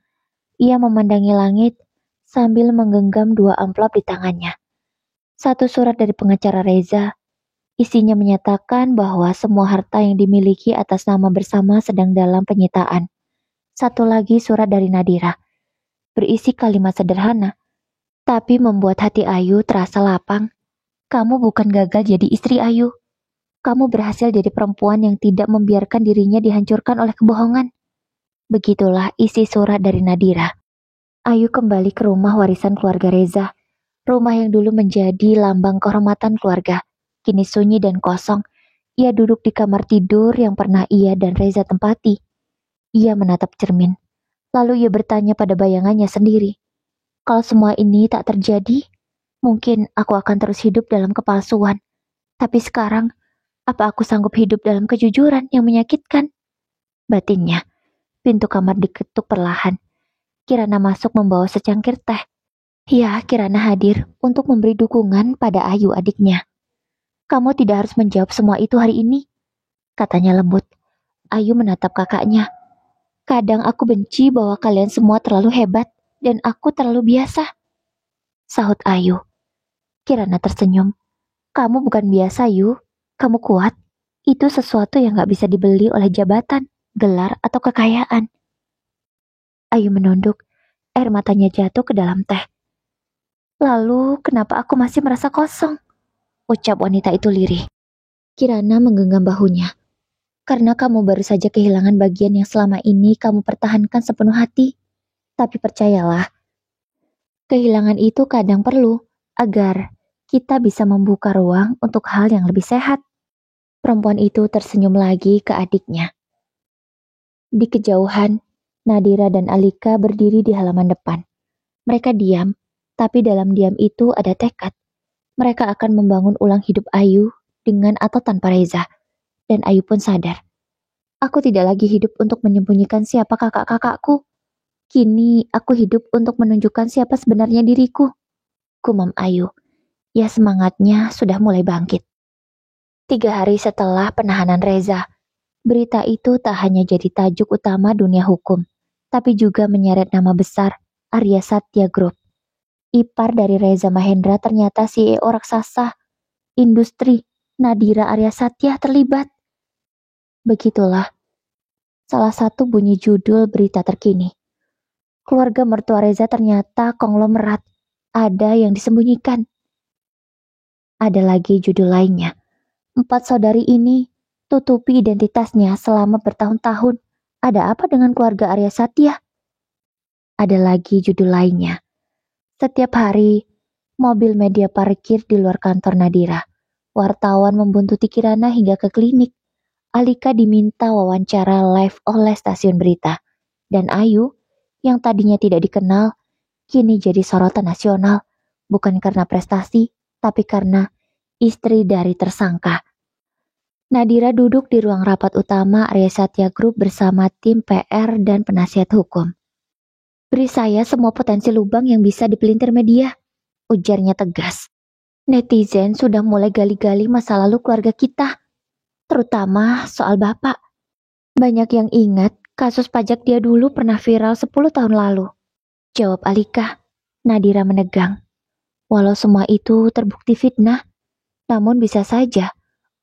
Ia memandangi langit sambil menggenggam 2 amplop di tangannya. Satu surat dari pengacara Reza. Isinya menyatakan bahwa semua harta yang dimiliki atas nama bersama sedang dalam penyitaan. Satu lagi surat dari Nadira. Berisi kalimat sederhana, tapi membuat hati Ayu terasa lapang. Kamu bukan gagal jadi istri Ayu. Kamu berhasil jadi perempuan yang tidak membiarkan dirinya dihancurkan oleh kebohongan. Begitulah isi surat dari Nadira. Ayu kembali ke rumah warisan keluarga Reza. Rumah yang dulu menjadi lambang kehormatan keluarga. Kini sunyi dan kosong. Ia duduk di kamar tidur yang pernah ia dan Reza tempati. Ia menatap cermin. Lalu ia bertanya pada bayangannya sendiri. Kalau semua ini tak terjadi, mungkin aku akan terus hidup dalam kepalsuan. Tapi sekarang, apa aku sanggup hidup dalam kejujuran yang menyakitkan? Batinnya, pintu kamar diketuk perlahan. Kirana masuk membawa secangkir teh. Ya, Kirana hadir untuk memberi dukungan pada Ayu adiknya. Kamu tidak harus menjawab semua itu hari ini, katanya lembut. Ayu menatap kakaknya. Kadang aku benci bahwa kalian semua terlalu hebat dan aku terlalu biasa, sahut Ayu. Kirana tersenyum. Kamu bukan biasa, Yu. Kamu kuat. Itu sesuatu yang gak bisa dibeli oleh jabatan, gelar, atau kekayaan. Ayu menunduk. Air matanya jatuh ke dalam teh. Lalu, kenapa aku masih merasa kosong? Ucap wanita itu lirih. Kirana menggenggam bahunya. Karena kamu baru saja kehilangan bagian yang selama ini kamu pertahankan sepenuh hati. Tapi percayalah, kehilangan itu kadang perlu agar kita bisa membuka ruang untuk hal yang lebih sehat. Perempuan itu tersenyum lagi ke adiknya. Di kejauhan, Nadira dan Alika berdiri di halaman depan. Mereka diam, tapi dalam diam itu ada tekad. Mereka akan membangun ulang hidup Ayu dengan atau tanpa Reza. Dan Ayu pun sadar. Aku tidak lagi hidup untuk menyembunyikan siapa kakak-kakakku. Kini aku hidup untuk menunjukkan siapa sebenarnya diriku. Gumam Ayu. Ya, semangatnya sudah mulai bangkit. 3 hari setelah penahanan Reza, berita itu tak hanya jadi tajuk utama dunia hukum, tapi juga menyeret nama besar Arya Satya Group. Ipar dari Reza Mahendra ternyata CEO raksasa industri. Nadira Arya Satya terlibat. Begitulah salah satu bunyi judul berita terkini. Keluarga mertua Reza ternyata konglomerat. Ada yang disembunyikan. Ada lagi judul lainnya. 4 saudari ini tutupi identitasnya selama bertahun-tahun. Ada apa dengan keluarga Arya Satya? Ada lagi judul lainnya. Setiap hari, mobil media parkir di luar kantor Nadira. Wartawan membuntuti Kirana hingga ke klinik. Alika diminta wawancara live oleh stasiun berita. Dan Ayu, yang tadinya tidak dikenal, kini jadi sorotan nasional. Bukan karena prestasi, tapi karena istri dari tersangka. Nadira duduk di ruang rapat utama Arya Satya Group bersama tim PR dan penasihat hukum. Beri saya semua potensi lubang yang bisa dipelintir media, ujarnya tegas. Netizen sudah mulai gali-gali masa lalu keluarga kita, terutama soal bapak. Banyak yang ingat kasus pajak dia dulu pernah viral 10 tahun lalu. Jawab Alika. Nadira menegang. Walau semua itu terbukti fitnah, namun bisa saja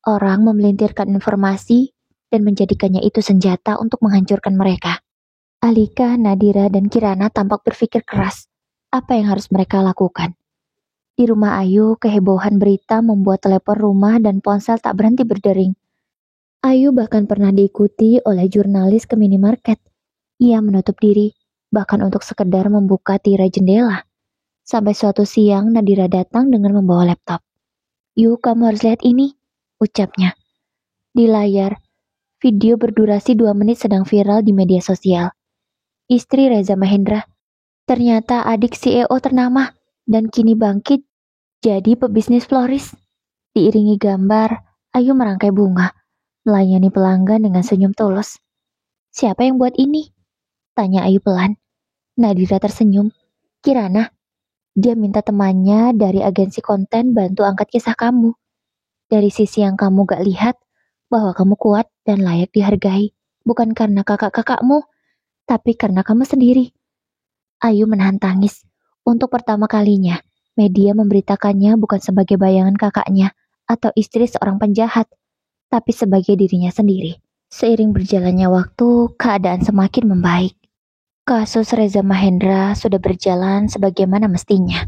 orang memelintirkan informasi dan menjadikannya itu senjata untuk menghancurkan mereka. Alika, Nadira, dan Kirana tampak berpikir keras apa yang harus mereka lakukan. Di rumah Ayu, kehebohan berita membuat telepon rumah dan ponsel tak berhenti berdering. Ayu bahkan pernah diikuti oleh jurnalis ke minimarket. Ia menutup diri, bahkan untuk sekedar membuka tirai jendela. Sampai suatu siang Nadira datang dengan membawa laptop. "Yuk, kamu harus lihat ini," ucapnya. Di layar, video berdurasi 2 menit sedang viral di media sosial. Istri Reza Mahendra, ternyata adik CEO ternama, dan kini bangkit jadi pebisnis floris. Diiringi gambar, Ayu merangkai bunga, melayani pelanggan dengan senyum tulus. "Siapa yang buat ini?" tanya Ayu pelan. Nadira tersenyum. "Kirana. Dia minta temannya dari agensi konten bantu angkat kisah kamu. Dari sisi yang kamu gak lihat, bahwa kamu kuat dan layak dihargai. Bukan karena kakak-kakakmu, tapi karena kamu sendiri." Ayu menahan tangis. Untuk pertama kalinya, media memberitakannya bukan sebagai bayangan kakaknya atau istri seorang penjahat, tapi sebagai dirinya sendiri. Seiring berjalannya waktu, keadaan semakin membaik. Kasus Reza Mahendra sudah berjalan sebagaimana mestinya.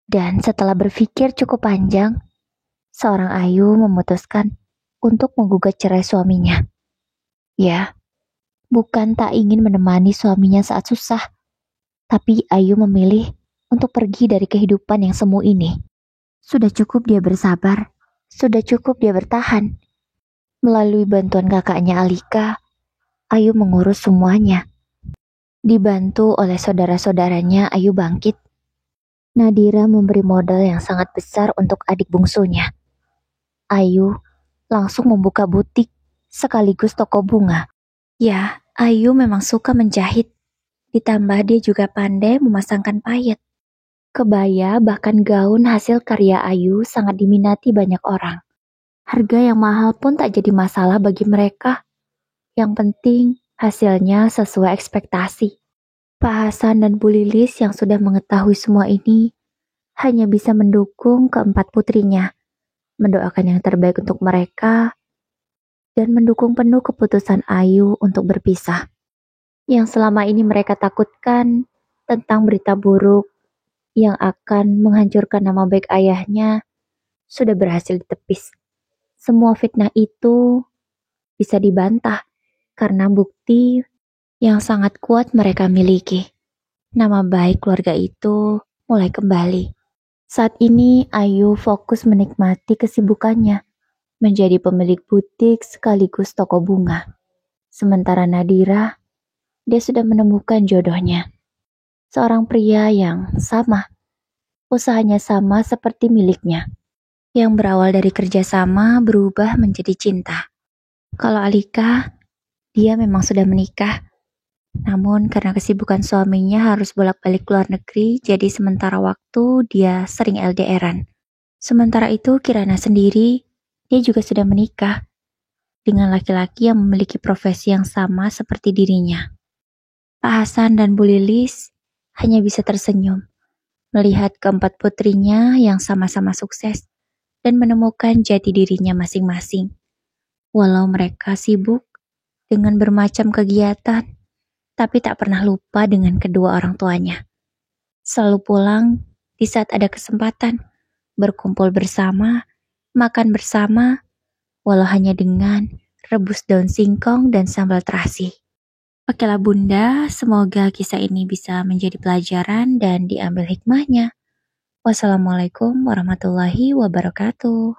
Dan setelah berpikir cukup panjang, seorang Ayu memutuskan untuk menggugat cerai suaminya. Ya, bukan tak ingin menemani suaminya saat susah, tapi Ayu memilih untuk pergi dari kehidupan yang semu ini. Sudah cukup dia bersabar, sudah cukup dia bertahan. Melalui bantuan kakaknya Alika, Ayu mengurus semuanya. Dibantu oleh saudara-saudaranya, Ayu bangkit. Nadira memberi modal yang sangat besar untuk adik bungsunya. Ayu langsung membuka butik sekaligus toko bunga. Ya, Ayu memang suka menjahit. Ditambah dia juga pandai memasangkan payet. Kebaya bahkan gaun hasil karya Ayu sangat diminati banyak orang. Harga yang mahal pun tak jadi masalah bagi mereka. Yang penting hasilnya sesuai ekspektasi. Pak Hasan dan Bu Lilis yang sudah mengetahui semua ini hanya bisa mendukung keempat putrinya, mendoakan yang terbaik untuk mereka, dan mendukung penuh keputusan Ayu untuk berpisah. Yang selama ini mereka takutkan tentang berita buruk yang akan menghancurkan nama baik ayahnya sudah berhasil ditepis. Semua fitnah itu bisa dibantah karena bukti yang sangat kuat mereka miliki. Nama baik keluarga itu mulai kembali. Saat ini Ayu fokus menikmati kesibukannya menjadi pemilik butik sekaligus toko bunga. Sementara Nadira, dia sudah menemukan jodohnya. Seorang pria yang sama, usahanya sama seperti miliknya, yang berawal dari kerjasama berubah menjadi cinta. Kalau Alika, dia memang sudah menikah, namun karena kesibukan suaminya harus bolak-balik luar negeri, jadi sementara waktu dia sering LDRan. Sementara itu Kirana sendiri, dia juga sudah menikah dengan laki-laki yang memiliki profesi yang sama seperti dirinya. Pak Hasan dan Bu Lilis hanya bisa tersenyum melihat keempat putrinya yang sama-sama sukses dan menemukan jati dirinya masing-masing. Walau mereka sibuk dengan bermacam kegiatan, tapi tak pernah lupa dengan kedua orang tuanya. Selalu pulang di saat ada kesempatan, berkumpul bersama, makan bersama, walau hanya dengan rebus daun singkong dan sambal terasi. Okelah Bunda, semoga kisah ini bisa menjadi pelajaran dan diambil hikmahnya. Wassalamualaikum warahmatullahi wabarakatuh.